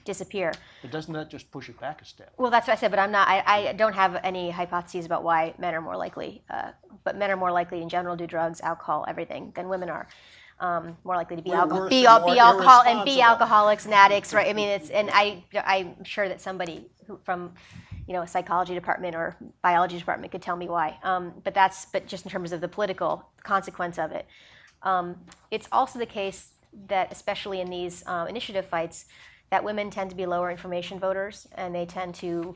disappear. But doesn't that just push it back a step? Well, that's what I said, but I don't have any hypotheses about why men are more likely. But men are more likely in general to do drugs, alcohol, everything than women are. More likely to be alcoholics and addicts, right? I mean, I'm sure that somebody from, a psychology department or biology department could tell me why. But just in terms of the political consequence of it, it's also the case that, especially in these initiative fights, that women tend to be lower information voters, and they tend to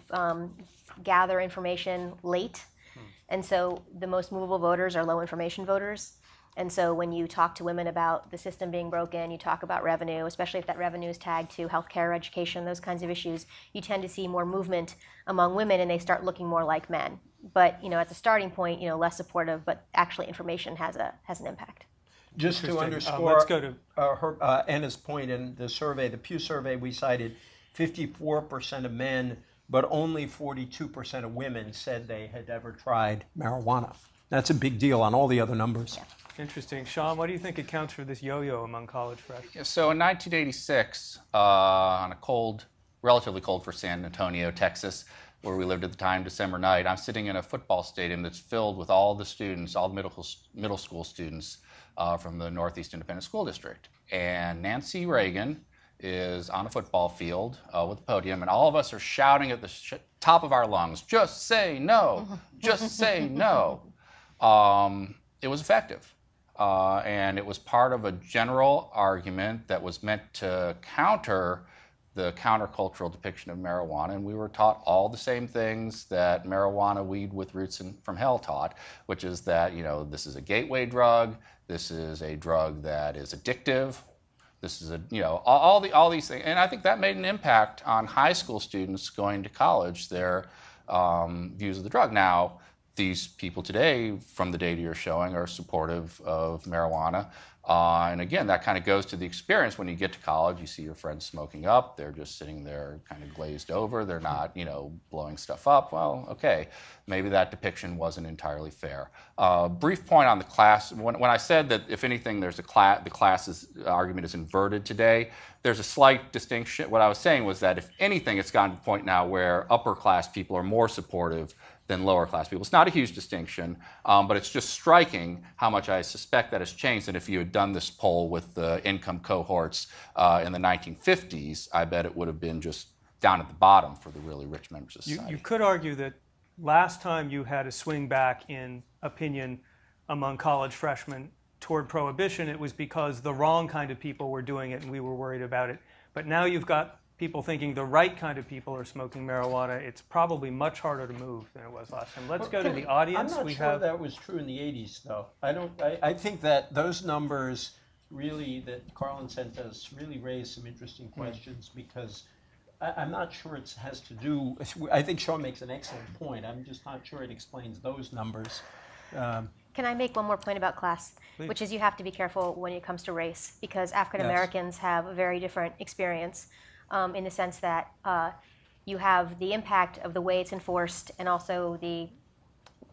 gather information late, and so the most movable voters are low information voters. And so when you talk to women about the system being broken, you talk about revenue, especially if that revenue is tagged to healthcare, education, those kinds of issues, you tend to see more movement among women, and they start looking more like men. But as a starting point, less supportive, but actually information has an impact. Just to underscore let's go to Anna's point in the survey, the Pew survey we cited, 54% of men, but only 42% of women said they had ever tried marijuana. That's a big deal on all the other numbers. Yeah. Interesting. Sean, what do you think accounts for this yo-yo among college freshmen? So in 1986, on a relatively cold for San Antonio, Texas, where we lived at the time, December night, I'm sitting in a football stadium that's filled with all the students, all the middle school students, from the Northeast Independent School District. And Nancy Reagan is on a football field with a podium, and all of us are shouting at the top of our lungs, just say no, just say no. It was effective. And it was part of a general argument that was meant to counter the countercultural depiction of marijuana, and we were taught all the same things that marijuana weed with roots from hell taught, which is that, you know, this is a gateway drug, this is a drug that is addictive, this is a, you know, all these things. And I think that made an impact on high school students going to college, their views of the drug. Now, these people today, from the data you're showing, are supportive of marijuana. And again, that kind of goes to the experience. When you get to college, you see your friends smoking up. They're just sitting there kind of glazed over. They're not, you know, blowing stuff up. Well, okay, maybe that depiction wasn't entirely fair. Brief point on the class. When I said that, if anything, there's the class's argument is inverted today, there's a slight distinction. What I was saying was that, if anything, it's gotten to the point now where upper class people are more supportive than lower class people. It's not a huge distinction, but it's just striking how much I suspect that has changed. And if you had done this poll with the income cohorts in the 1950s, I bet it would have been just down at the bottom for the really rich members of society. You could argue that last time you had a swing back in opinion among college freshmen toward prohibition, it was because the wrong kind of people were doing it and we were worried about it. But now you've got people thinking the right kind of people are smoking marijuana. It's probably much harder to move than it was last time. Let's go to the audience. I'm not sure that was true in the 80s, though. I think that those numbers really, that Carlin sent us, really raised some interesting questions, because I'm not sure it has to do, I think Sean makes an excellent point. I'm just not sure it explains those numbers. Can I make one more point about class? Please. Which is, you have to be careful when it comes to race, because African Americans have a very different experience. In the sense that you have the impact of the way it's enforced, and also the,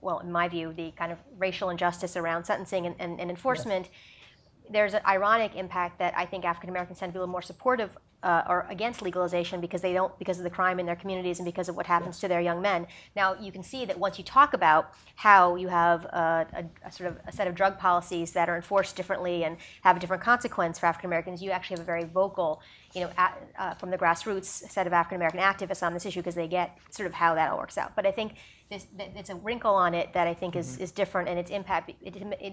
well, in my view, the kind of racial injustice around sentencing and enforcement. Yes. There's an ironic impact that I think African Americans tend to be a little more supportive or against legalization because of the crime in their communities and because of what happens to their young men. Now, you can see that once you talk about how you have a sort of a set of drug policies that are enforced differently and have a different consequence for African Americans, you actually have a very vocal, you know, from the grassroots set of African American activists on this issue, because they get sort of how that all works out. But I think it's a wrinkle on it that I think is different, and it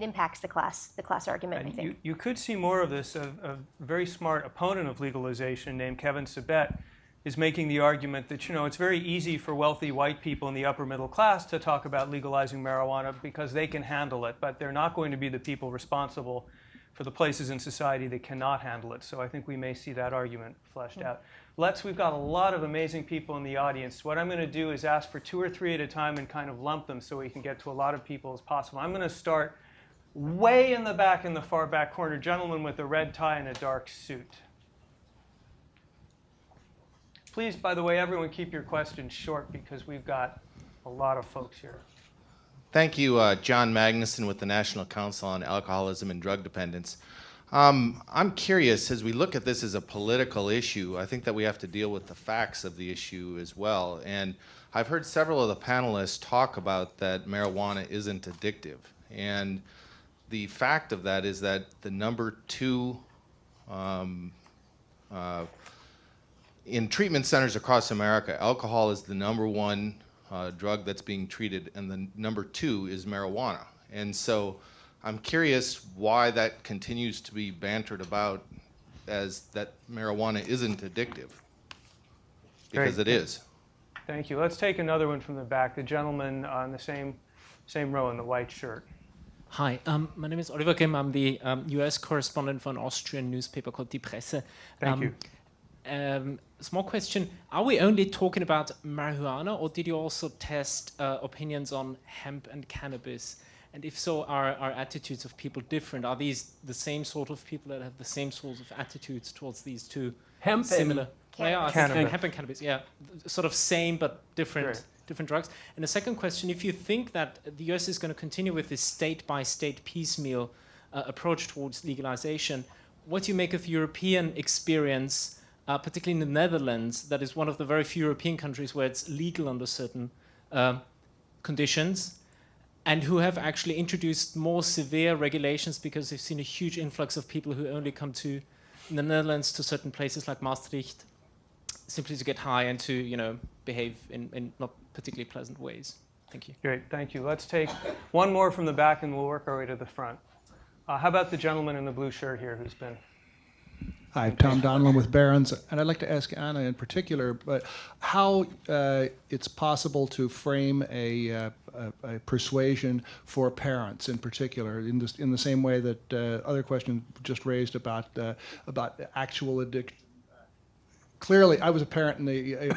impacts the class argument. And I think you could see more of this. A very smart opponent of legalization named Kevin Sabet is making the argument that, you know, it's very easy for wealthy white people in the upper middle class to talk about legalizing marijuana because they can handle it, but they're not going to be the people responsible for the places in society that cannot handle it. So I think we may see that argument fleshed out. We've got a lot of amazing people in the audience. What I'm going to do is ask for 2 or 3 at a time and kind of lump them so we can get to a lot of people as possible. I'm going to start way in the back, in the far back corner, gentleman with a red tie and a dark suit. Please, by the way, everyone keep your questions short because we've got a lot of folks here. Thank you, John Magnuson with the National Council on Alcoholism and Drug Dependence. I'm curious, as we look at this as a political issue, I think that we have to deal with the facts of the issue as well. And I've heard several of the panelists talk about that marijuana isn't addictive. And the fact of that is that the number 2 in treatment centers across America, alcohol is the number 1 drug that's being treated, and the number 2 is marijuana. And so I'm curious why that continues to be bantered about as that marijuana isn't addictive, because it is. Thank you. Let's take another one from the back. The gentleman on the same row in the white shirt. Hi, my name is Oliver Kim. I'm the US correspondent for an Austrian newspaper called Die Presse. Thank you. Small question, are we only talking about marijuana, or did you also test opinions on hemp and cannabis? And if so, are attitudes of people different? Are these the same sort of people that have the same sorts of attitudes towards these two Hemp similar? Cannabis. Cannabis. Hemp and cannabis, yeah. Sort of same but different. Sure. Different drugs. And the second question, if you think that the US is going to continue with this state-by-state piecemeal approach towards legalization, what do you make of the European experience, particularly in the Netherlands, that is one of the very few European countries where it's legal under certain conditions, and who have actually introduced more severe regulations because they've seen a huge influx of people who only come to the Netherlands to certain places like Maastricht simply to get high and to, behave in not particularly pleasant ways. Thank you. Great, thank you. Let's take one more from the back and we'll work our way to the front. How about the gentleman in the blue shirt here who's been... Hi, Tom Donlan with Barron's, and I'd like to ask Anna in particular, but how it's possible to frame a persuasion for parents in particular, in the same way that other questions just raised about actual addiction. Clearly, I was a parent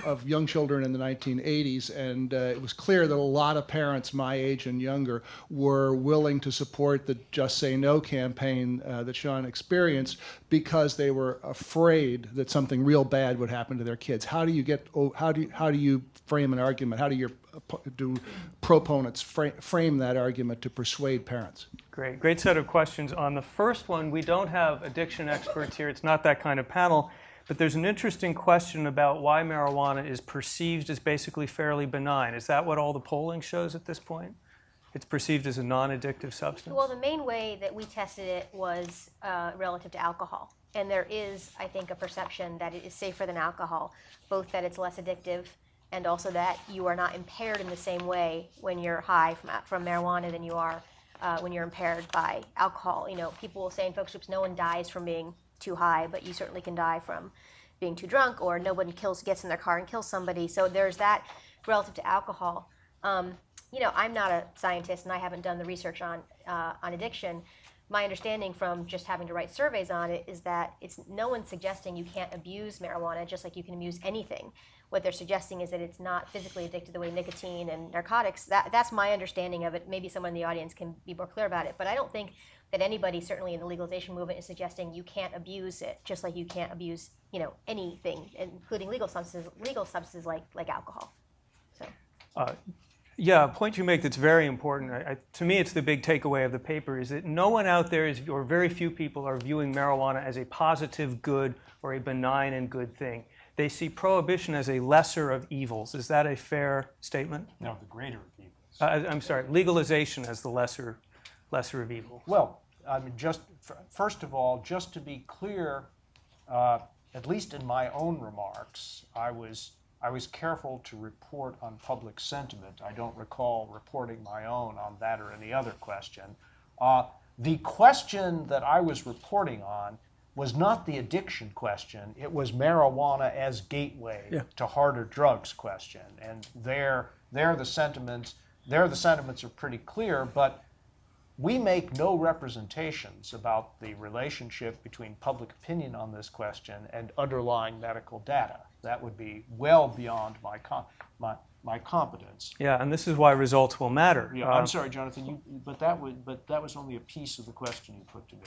of young children in the 1980s, and it was clear that a lot of parents my age and younger were willing to support the Just Say No campaign that Sean experienced because they were afraid that something real bad would happen to their kids. How do you frame an argument? How do proponents frame that argument to persuade parents? Great set of questions. On the first one, we don't have addiction experts here. It's not that kind of panel. But there's an interesting question about why marijuana is perceived as basically fairly benign. Is that what all the polling shows at this point? It's perceived as a non-addictive substance? Well, the main way that we tested it was relative to alcohol. And there is, I think, a perception that it is safer than alcohol, both that it's less addictive and also that you are not impaired in the same way when you're high from marijuana than you are when you're impaired by alcohol. People will say in focus groups, no one dies from being too high, but you certainly can die from being too drunk, or no one gets in their car and kills somebody. So there's that relative to alcohol. I'm not a scientist and I haven't done the research on addiction. My understanding from just having to write surveys on it is that no one's suggesting you can't abuse marijuana just like you can abuse anything. What they're suggesting is that it's not physically addictive the way nicotine and narcotics. That's my understanding of it. Maybe someone in the audience can be more clear about it. But I don't think that anybody, certainly in the legalization movement, is suggesting you can't abuse it, just like you can't abuse, anything, including legal substances like alcohol. So. Yeah, a point you make that's very important. To me, it's the big takeaway of the paper is that no one out there or very few people are viewing marijuana as a positive good or a benign and good thing. They see prohibition as a lesser of evils. Is that a fair statement? No, the greater of evils. I'm sorry, legalization as the lesser of evils. Well, I mean, first of all, just to be clear, at least in my own remarks, I was careful to report on public sentiment. I don't recall reporting my own on that or any other question. The question that I was reporting on was not the addiction question. It was marijuana as gateway to harder drugs question. And there the sentiments are pretty clear, but we make no representations about the relationship between public opinion on this question and underlying medical data. That would be well beyond my competence. Yeah, and this is why results will matter. Yeah, I'm sorry, Jonathan, but that was only a piece of the question you put to me.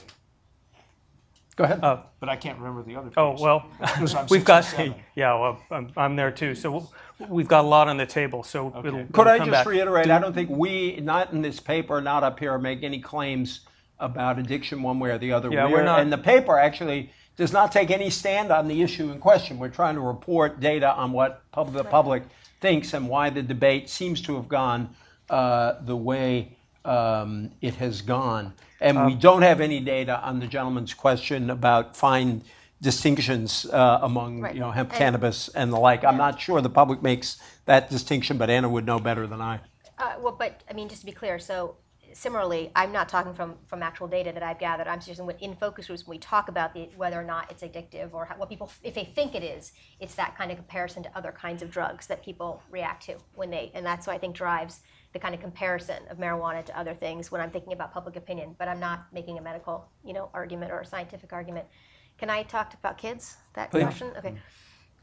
Go ahead. But I can't remember the other piece. Oh, well, Because I'm we've got, 67. yeah, well, I'm there too. So we've got a lot on the table. So it'll Could I come just back. reiterate, I don't think we, not in this paper, not up here, make any claims about addiction one way or the other. Yeah, we're not. And the paper actually does not take any stand on the issue in question. We're trying to report data on what the public thinks and why the debate seems to have gone the way it has gone. And we don't have any data on the gentleman's question about fine distinctions among hemp, cannabis, and the like. I'm not sure the public makes that distinction, but Anna would know better than I. Just to be clear, so similarly, I'm not talking from actual data that I've gathered. I'm suggesting in focus groups, when we talk about whether or not it's addictive or what people, if they think it is, it's that kind of comparison to other kinds of drugs that people react to and that's what I think drives the kind of comparison of marijuana to other things when I'm thinking about public opinion. But I'm not making a medical, argument or a scientific argument. Can I talk about kids? That Please. question? Okay.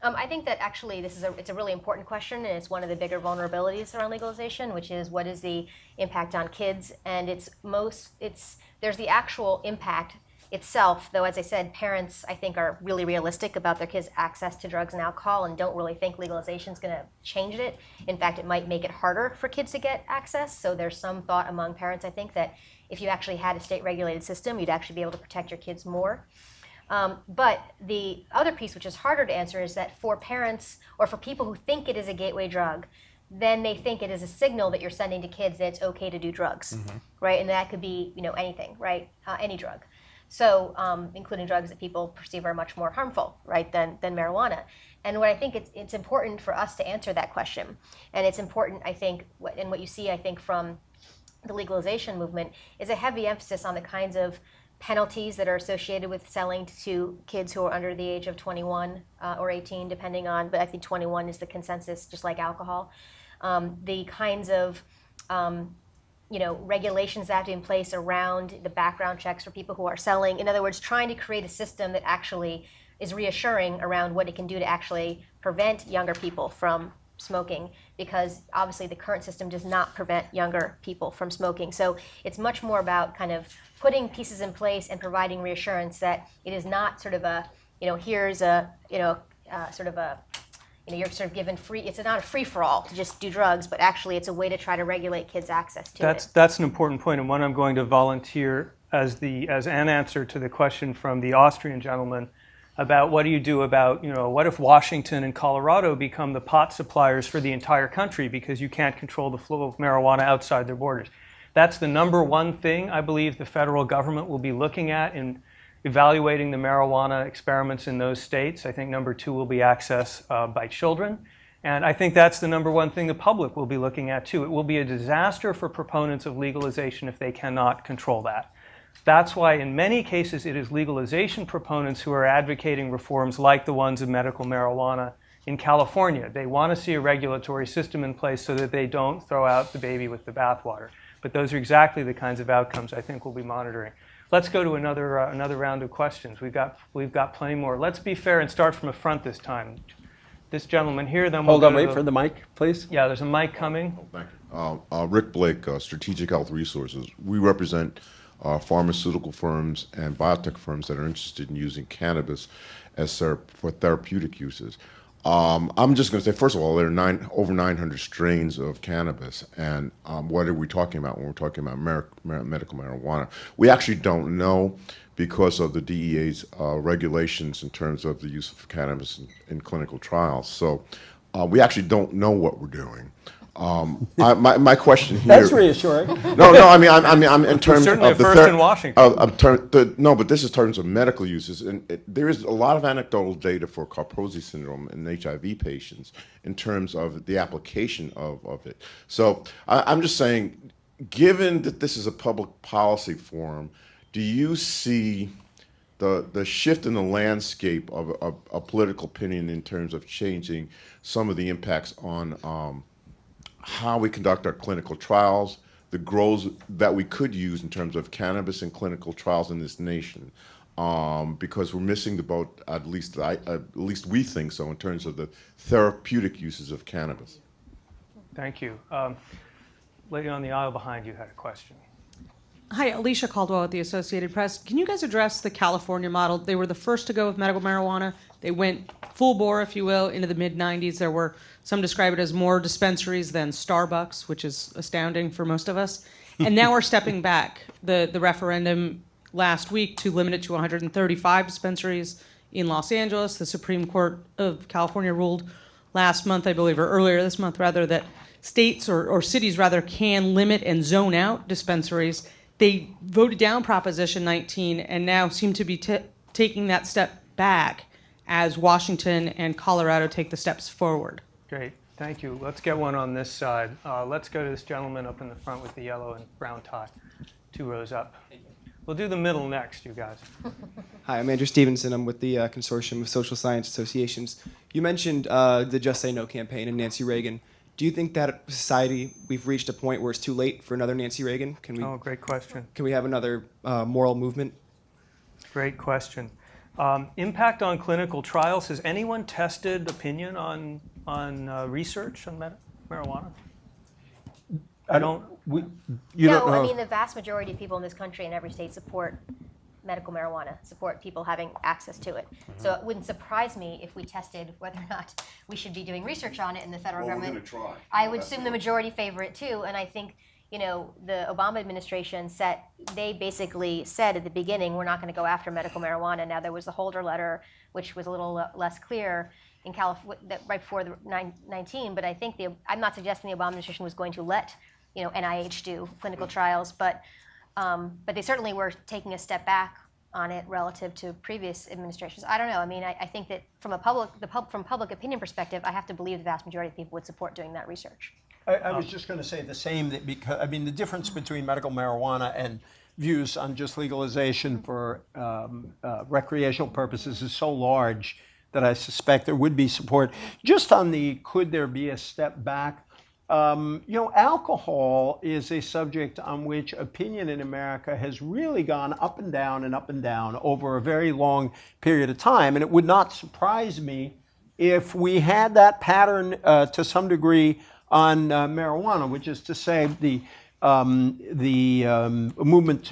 I think that actually it's a really important question, and it's one of the bigger vulnerabilities around legalization, which is what is the impact on kids? And there's the actual impact itself, though, as I said, parents, I think, are really realistic about their kids' access to drugs and alcohol and don't really think legalization is going to change it. In fact, it might make it harder for kids to get access. So there's some thought among parents, I think, that if you actually had a state-regulated system, you'd actually be able to protect your kids more. But the other piece, which is harder to answer, is that for parents or for people who think it is a gateway drug, then they think it is a signal that you're sending to kids that it's okay to do drugs, right? And that could be, anything, right? Any drug. So, including drugs that people perceive are much more harmful, right, than marijuana. And what I think it's important for us to answer that question. And it's important, I think, and what you see, I think, from the legalization movement is a heavy emphasis on the kinds of penalties that are associated with selling to kids who are under the age of 21 or 18, depending on, but I think 21 is the consensus, just like alcohol. The kinds of regulations that have to be in place around the background checks for people who are selling. In other words, trying to create a system that actually is reassuring around what it can do to actually prevent younger people from smoking, because obviously the current system does not prevent younger people from smoking. So it's much more about kind of putting pieces in place and providing reassurance that it is not sort of a, here's a, sort of a, you're sort of given free, it's not a free-for-all to just do drugs, but actually it's a way to try to regulate kids' access to it. That's an important point, and one I'm going to volunteer as an answer to the question from the Austrian gentleman about what do you do about, what if Washington and Colorado become the pot suppliers for the entire country because you can't control the flow of marijuana outside their borders. That's the number one thing I believe the federal government will be looking at in evaluating the marijuana experiments in those states. I think number two will be access by children. And I think that's the number one thing the public will be looking at too. It will be a disaster for proponents of legalization if they cannot control that. That's why in many cases it is legalization proponents who are advocating reforms like the ones of medical marijuana in California. They want to see a regulatory system in place so that they don't throw out the baby with the bathwater. But those are exactly the kinds of outcomes I think we'll be monitoring. Let's go to another round of questions. We've got plenty more. Let's be fair and start from the front this time. This gentleman here, then we'll Hold on, wait for the mic, please. Yeah, there's a mic coming. Thank you. Rick Blake, Strategic Health Resources. We represent pharmaceutical firms and biotech firms that are interested in using cannabis as for therapeutic uses. I'm just going to say, first of all, there are over 900 strains of cannabis, and what are we talking about when we're talking about medical marijuana? We actually don't know because of the DEA's regulations in terms of the use of cannabis in clinical trials. So we actually don't know what we're doing. My question here. That's reassuring. No. I mean, I'm in terms certainly of a first in Washington. No, but this is terms of medical uses, and there is a lot of anecdotal data for Kaposi syndrome in HIV patients in terms of the application of it. So I'm just saying, given that this is a public policy forum, do you see the shift in the landscape of a political opinion in terms of changing some of the impacts on how we conduct our clinical trials, the goals that we could use in terms of cannabis and clinical trials in this nation, because we're missing the boat, at least we think so, in terms of the therapeutic uses of cannabis. Thank you. Lady on the aisle behind you had a question. Hi, Alicia Caldwell with the Associated Press. Can you guys address the California model? They were the first to go with medical marijuana. They went full bore, if you will, into the mid-90s. There were, some describe it as more dispensaries than Starbucks, which is astounding for most of us. And now we're stepping back. The referendum last week to limit it to 135 dispensaries in Los Angeles. The Supreme Court of California ruled last month, I believe, or earlier this month, rather, that states or cities, rather, can limit and zone out dispensaries. They voted down Proposition 19 and now seem to be taking that step back as Washington and Colorado take the steps forward. Great, thank you. Let's get one on this side. Let's go to this gentleman up in the front with the yellow and brown tie. 2 rows up. We'll do the middle next, you guys. Hi, I'm Andrew Stevenson. I'm with the Consortium of Social Science Associations. You mentioned the Just Say No campaign and Nancy Reagan. Do you think that society, we've reached a point where it's too late for another Nancy Reagan? Great question. Can we have another moral movement? Great question. Impact on clinical trials. Has anyone tested opinion on research on marijuana? I mean, the vast majority of people in this country in every state support medical marijuana, support people having access to it. So it wouldn't surprise me if we tested whether or not we should be doing research on it in the federal government. We're going to try. I would assume the majority favor it too, and I think the Obama administration they basically said at the beginning, we're not going to go after medical marijuana. Now, there was the Holder letter, which was a little less clear in California, right before the 19, but I think I'm not suggesting the Obama administration was going to let NIH do clinical trials, but they certainly were taking a step back on it relative to previous administrations. I don't know. I mean, I think that from public opinion perspective, I have to believe the vast majority of people would support doing that research. I was just going to say the same, that because, I mean, the difference between medical marijuana and views on just legalization for recreational purposes is so large that I suspect there would be support. Just on could there be a step back? Alcohol is a subject on which opinion in America has really gone up and down over a very long period of time. And it would not surprise me if we had that pattern to some degree on marijuana, which is to say the movement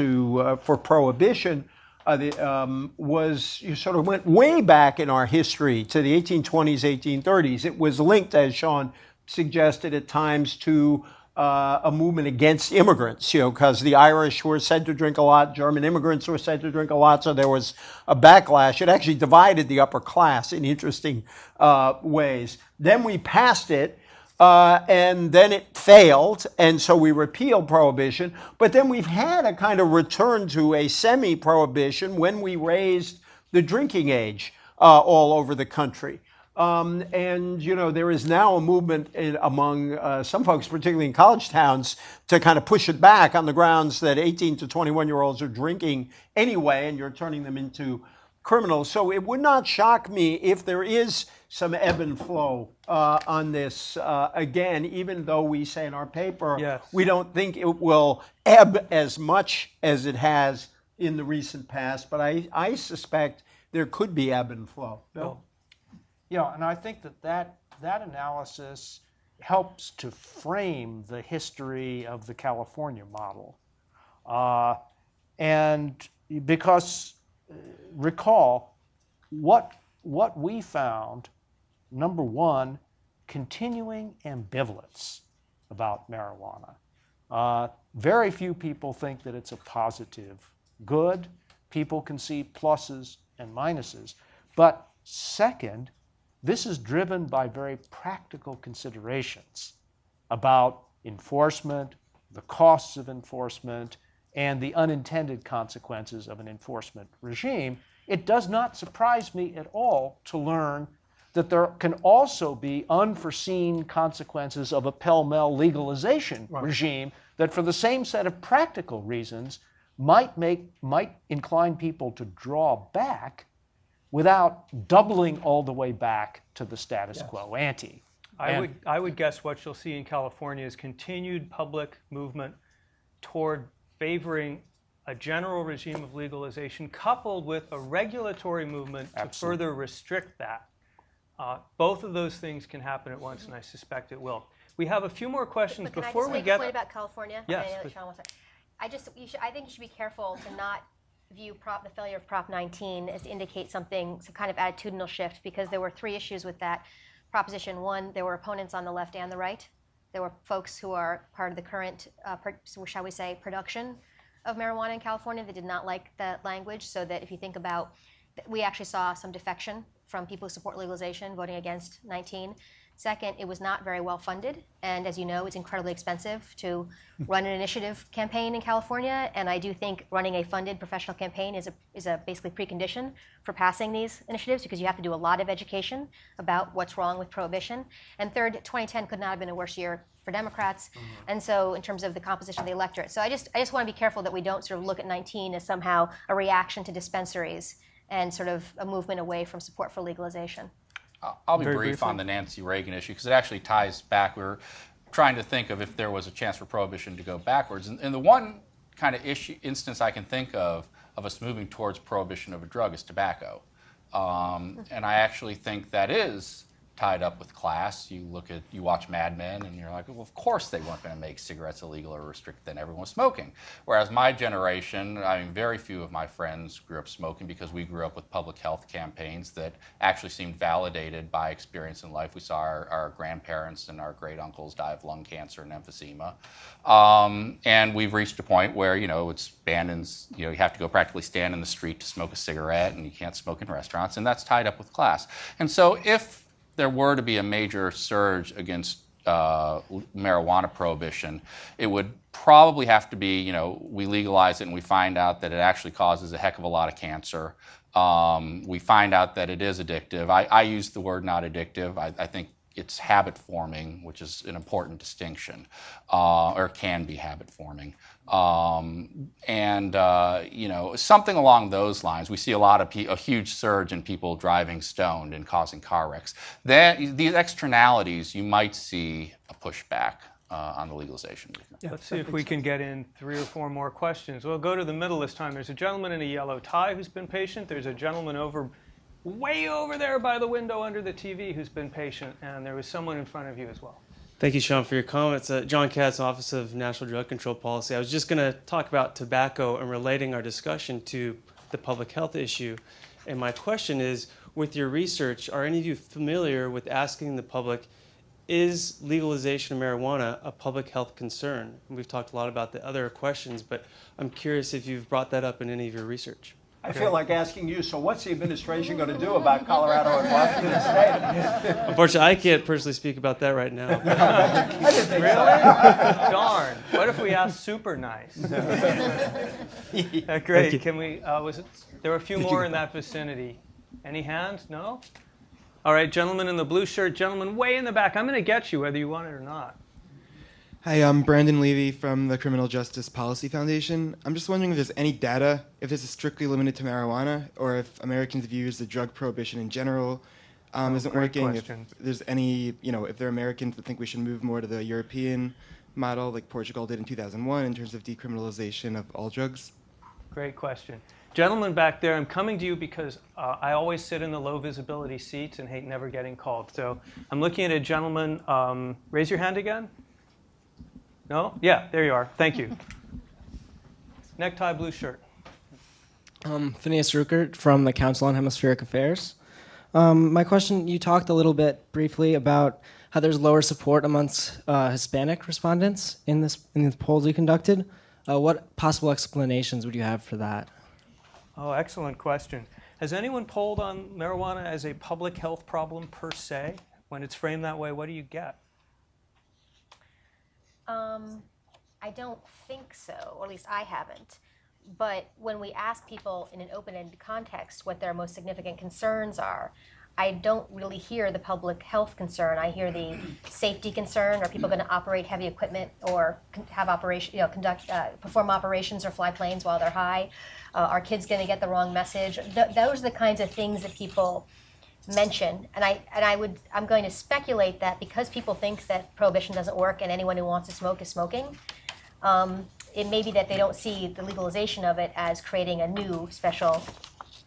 for prohibition sort of went way back in our history to the 1820s, 1830s. It was linked, as Sean suggested at times, to a movement against immigrants, because the Irish were said to drink a lot, German immigrants were said to drink a lot, so there was a backlash. It actually divided the upper class in interesting ways. Then we passed it, and then it failed, and so we repealed prohibition. But then we've had a kind of return to a semi-prohibition when we raised the drinking age all over the country. And there is now a movement among some folks, particularly in college towns, to kind of push it back on the grounds that 18 to 21-year-olds are drinking anyway, and you're turning them into criminals. So it would not shock me if there is some ebb and flow on this again, even though we say in our paper we don't think it will ebb as much as it has in the recent past. But I suspect there could be ebb and flow. Bill? Yeah, and I think that analysis helps to frame the history of the California model. And because, recall, what we found, number one, continuing ambivalence about marijuana. Very few people think that it's a positive good. People can see pluses and minuses. But second, this is driven by very practical considerations about enforcement, the costs of enforcement, and the unintended consequences of an enforcement regime. It does not surprise me at all to learn that there can also be unforeseen consequences of a pell-mell legalization regime that, for the same set of practical reasons, might incline people to draw back without doubling all the way back to the status quo ante. I would guess what you'll see in California is continued public movement toward favoring a general regime of legalization coupled with a regulatory movement to further restrict that. Both of those things can happen at once, and I suspect it will. We have a few more questions but before we can I just make a point about California? Yes. I know that Sean wants to. I think you should be careful to not view the failure of Prop 19 as to indicate some kind of attitudinal shift, because there were three issues with that proposition. One, there were opponents on the left and the right. There were folks who are part of the current, shall we say, production of marijuana in California that did not like that language, so that if you think about, we actually saw some defection from people who support legalization voting against 19. Second, it was not very well funded, and as you know, it's incredibly expensive to run an initiative campaign in California, and I do think running a funded professional campaign is a basically precondition for passing these initiatives, because you have to do a lot of education about what's wrong with prohibition. And third, 2010 could not have been a worse year for Democrats, and so in terms of the composition of the electorate. So I just want to be careful that we don't sort of look at 19 as somehow a reaction to dispensaries and sort of a movement away from support for legalization. I'll be brief on the Nancy Reagan issue, because it actually ties back. We were trying to think of if there was a chance for prohibition to go backwards. And the one kind of instance I can think of us moving towards prohibition of a drug is tobacco. And I actually think that is tied up with class. You watch Mad Men, and you're like, well, of course they weren't going to make cigarettes illegal or restrict then everyone was smoking. Whereas my generation, I mean, very few of my friends grew up smoking because we grew up with public health campaigns that actually seemed validated by experience in life. We saw our grandparents and our great uncles die of lung cancer and emphysema. And we've reached a point where, it's banned in, you have to go practically stand in the street to smoke a cigarette, and you can't smoke in restaurants, and that's tied up with class. And so if there were to be a major surge against marijuana prohibition, it would probably have to be, we legalize it and we find out that it actually causes a heck of a lot of cancer. We find out that it is addictive. I use the word not addictive. I think it's habit forming, which is an important distinction, or can be habit forming. Something along those lines. We see a huge surge in people driving stoned and causing car wrecks. These externalities, you might see a pushback on the legalization movement. Let's see if we can get in 3 or 4 more questions. We'll go to the middle this time. There's a gentleman in a yellow tie who's been patient. There's a gentleman way over there by the window under the TV who's been patient, and there was someone in front of you as well. Thank you, Sean, for your comments. John Katz, Office of National Drug Control Policy. I was just going to talk about tobacco and relating our discussion to the public health issue. And my question is, with your research, are any of you familiar with asking the public, is legalization of marijuana a public health concern? And we've talked a lot about the other questions, but I'm curious if you've brought that up in any of your research. I feel like asking you, so what's the administration going to do about Colorado and Washington State? Unfortunately, I can't personally speak about that right now. I didn't think Really? Darn. What if we asked Super Nice? Great. Can we, there were a few more in that vicinity. Any hands? No? All right, gentleman in the blue shirt, gentleman way in the back. I'm going to get you whether you want it or not. Hi, I'm Brandon Levy from the Criminal Justice Policy Foundation. I'm just wondering if there's any data, if this is strictly limited to marijuana, or if Americans view the drug prohibition in general isn't working. Question. If there's any, if there are Americans that think we should move more to the European model, like Portugal did in 2001, in terms of decriminalization of all drugs. Great question. Gentleman back there, I'm coming to you because I always sit in the low visibility seats and hate never getting called. So I'm looking at a gentleman. Raise your hand again. No? Yeah, there you are. Thank you. Necktie, blue shirt. Phineas Ruckert from the Council on Hemispheric Affairs. My question, you talked a little bit briefly about how there's lower support amongst Hispanic respondents in the polls you conducted. What possible explanations would you have for that? Oh, excellent question. Has anyone polled on marijuana as a public health problem per se? When it's framed that way, what do you get? I don't think so, or at least I haven't. But when we ask people in an open-ended context what their most significant concerns are, I don't really hear the public health concern. I hear the safety concern. Are people going to operate heavy equipment or perform operations or fly planes while they're high? Are kids going to get the wrong message? Those are the kinds of things that people mention, I'm going to speculate that because people think that prohibition doesn't work and anyone who wants to smoke is smoking, it may be that they don't see the legalization of it as creating a new special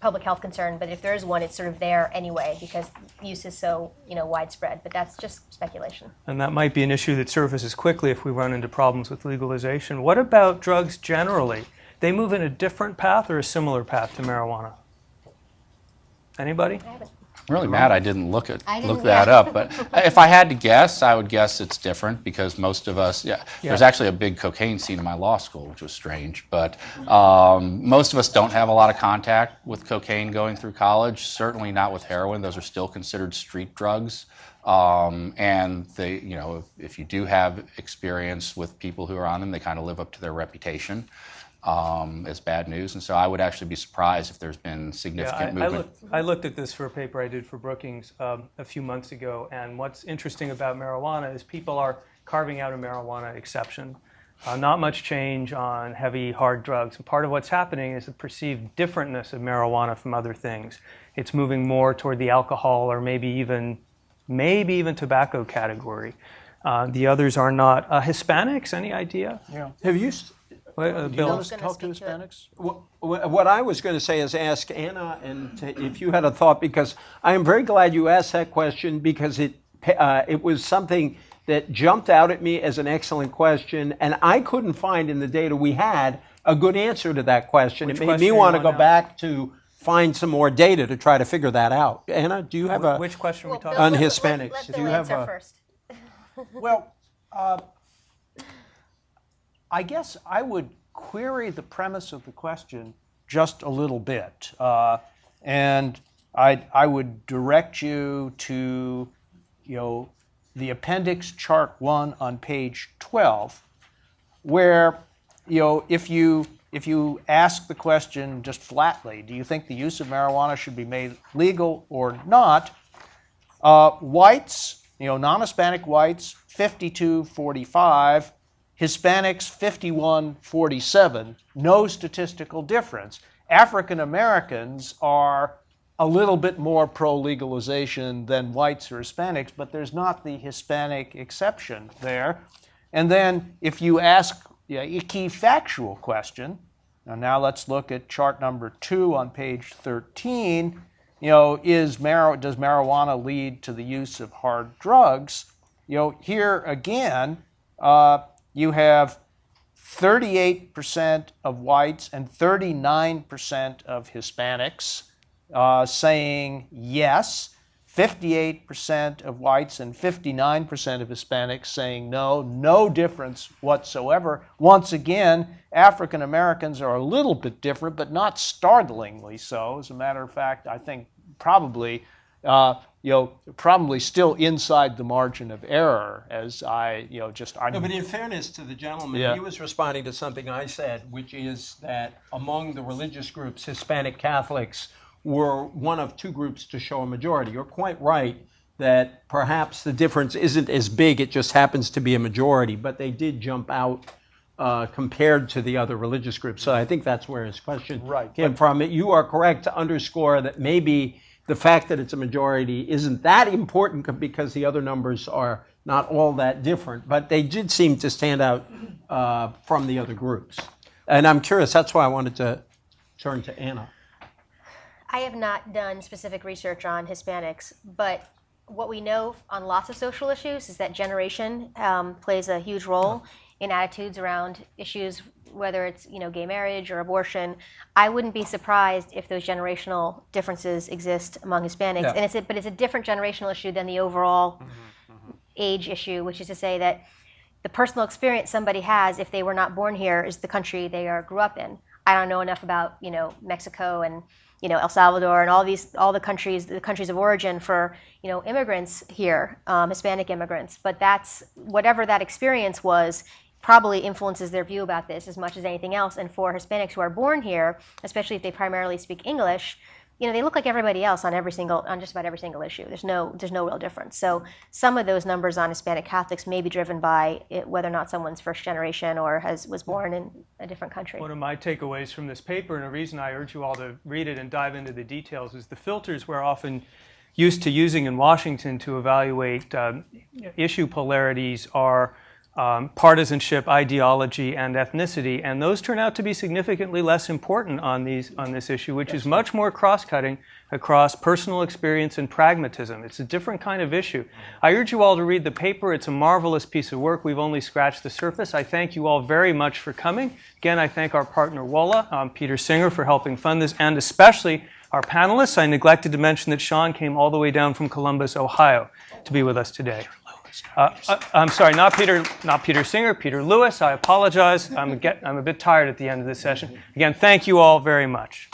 public health concern. But if there is one, it's sort of there anyway because use is so widespread. But that's just speculation. And that might be an issue that surfaces quickly if we run into problems with legalization. What about drugs generally? They move in a different path or a similar path to marijuana? Anybody? I'm really mad I didn't look that up, but if I had to guess, I would guess it's different because most of us, there's actually a big cocaine scene in my law school, which was strange, but most of us don't have a lot of contact with cocaine going through college, certainly not with heroin. Those are still considered street drugs. And they, if you do have experience with people who are on them, they kind of live up to their reputation. As bad news, and so I would actually be surprised if there's been significant movement. I looked at this for a paper I did for Brookings a few months ago, and what's interesting about marijuana is people are carving out a marijuana exception. Not much change on heavy, hard drugs. And part of what's happening is the perceived differentness of marijuana from other things. It's moving more toward the alcohol or maybe even tobacco category. The others are not. Hispanics, any idea? Yeah. Bill. Do you know Bill's to gonna talk to speak to it. Hispanics? What I was going to say is ask Anna, and if you had a thought, because I am very glad you asked that question, because it was something that jumped out at me as an excellent question, and I couldn't find in the data we had a good answer to that question. Which It made question me you want to want go now? back to find some more data to try to figure that out. Anna, do you have a Which question are we talking Bill, on about? Hispanics? Let Do Bill you have answer a- first. Well, I guess I would query the premise of the question just a little bit. And I would direct you to, the appendix chart 1 on page 12, where, if you ask the question just flatly, do you think the use of marijuana should be made legal or not? Whites, non-Hispanic whites, 52-45. Hispanics, 51-47. No statistical difference. African Americans are a little bit more pro-legalization than whites or Hispanics, but there's not the Hispanic exception there. And then if you ask a key factual question, now let's look at chart number 2 on page 13, does marijuana lead to the use of hard drugs? Here again, you have 38% of whites and 39% of Hispanics saying yes, 58% of whites and 59% of Hispanics saying no, no difference whatsoever. Once again, African Americans are a little bit different, but not startlingly so. As a matter of fact, I think probably still inside the margin of error, as I'm. No, but in fairness to the gentleman, Yeah. he was responding to something I said, which is that among the religious groups, Hispanic Catholics were one of two groups to show a majority. You're quite right that perhaps the difference isn't as big, it just happens to be a majority, but they did jump out compared to the other religious groups. So I think that's where his question came from. You are correct to underscore that maybe the fact that it's a majority isn't that important because the other numbers are not all that different, but they did seem to stand out from the other groups. And I'm curious, that's why I wanted to turn to Anna. I have not done specific research on Hispanics, but what we know on lots of social issues is that generation plays a huge role in attitudes around issues, whether it's gay marriage or abortion. I wouldn't be surprised if those generational differences exist among Hispanics, and it's a different generational issue than the overall age issue, which is to say that the personal experience somebody has if they were not born here is the country they grew up in. I don't know enough about Mexico and El Salvador and all the countries of origin for immigrants here, Hispanic immigrants. But that's whatever that experience was probably influences their view about this as much as anything else. And for Hispanics who are born here, especially if they primarily speak English, they look like everybody else on just about every single issue. There's no real difference. So some of those numbers on Hispanic Catholics may be driven by whether or not someone's first generation or was born in a different country. One of my takeaways from this paper, and a reason I urge you all to read it and dive into the details, is the filters we're often used to using in Washington to evaluate issue polarities are partisanship, ideology, and ethnicity, and those turn out to be significantly less important on this issue, which is much more cross-cutting across personal experience and pragmatism. It's a different kind of issue. I urge you all to read the paper. It's a marvelous piece of work. We've only scratched the surface. I thank you all very much for coming. Again, I thank our partner WOLA, Peter Singer, for helping fund this, and especially our panelists. I neglected to mention that Sean came all the way down from Columbus, Ohio, to be with us today. I'm sorry, not Peter Singer, Peter Lewis. I apologize. I'm a bit tired at the end of this session. Again, thank you all very much.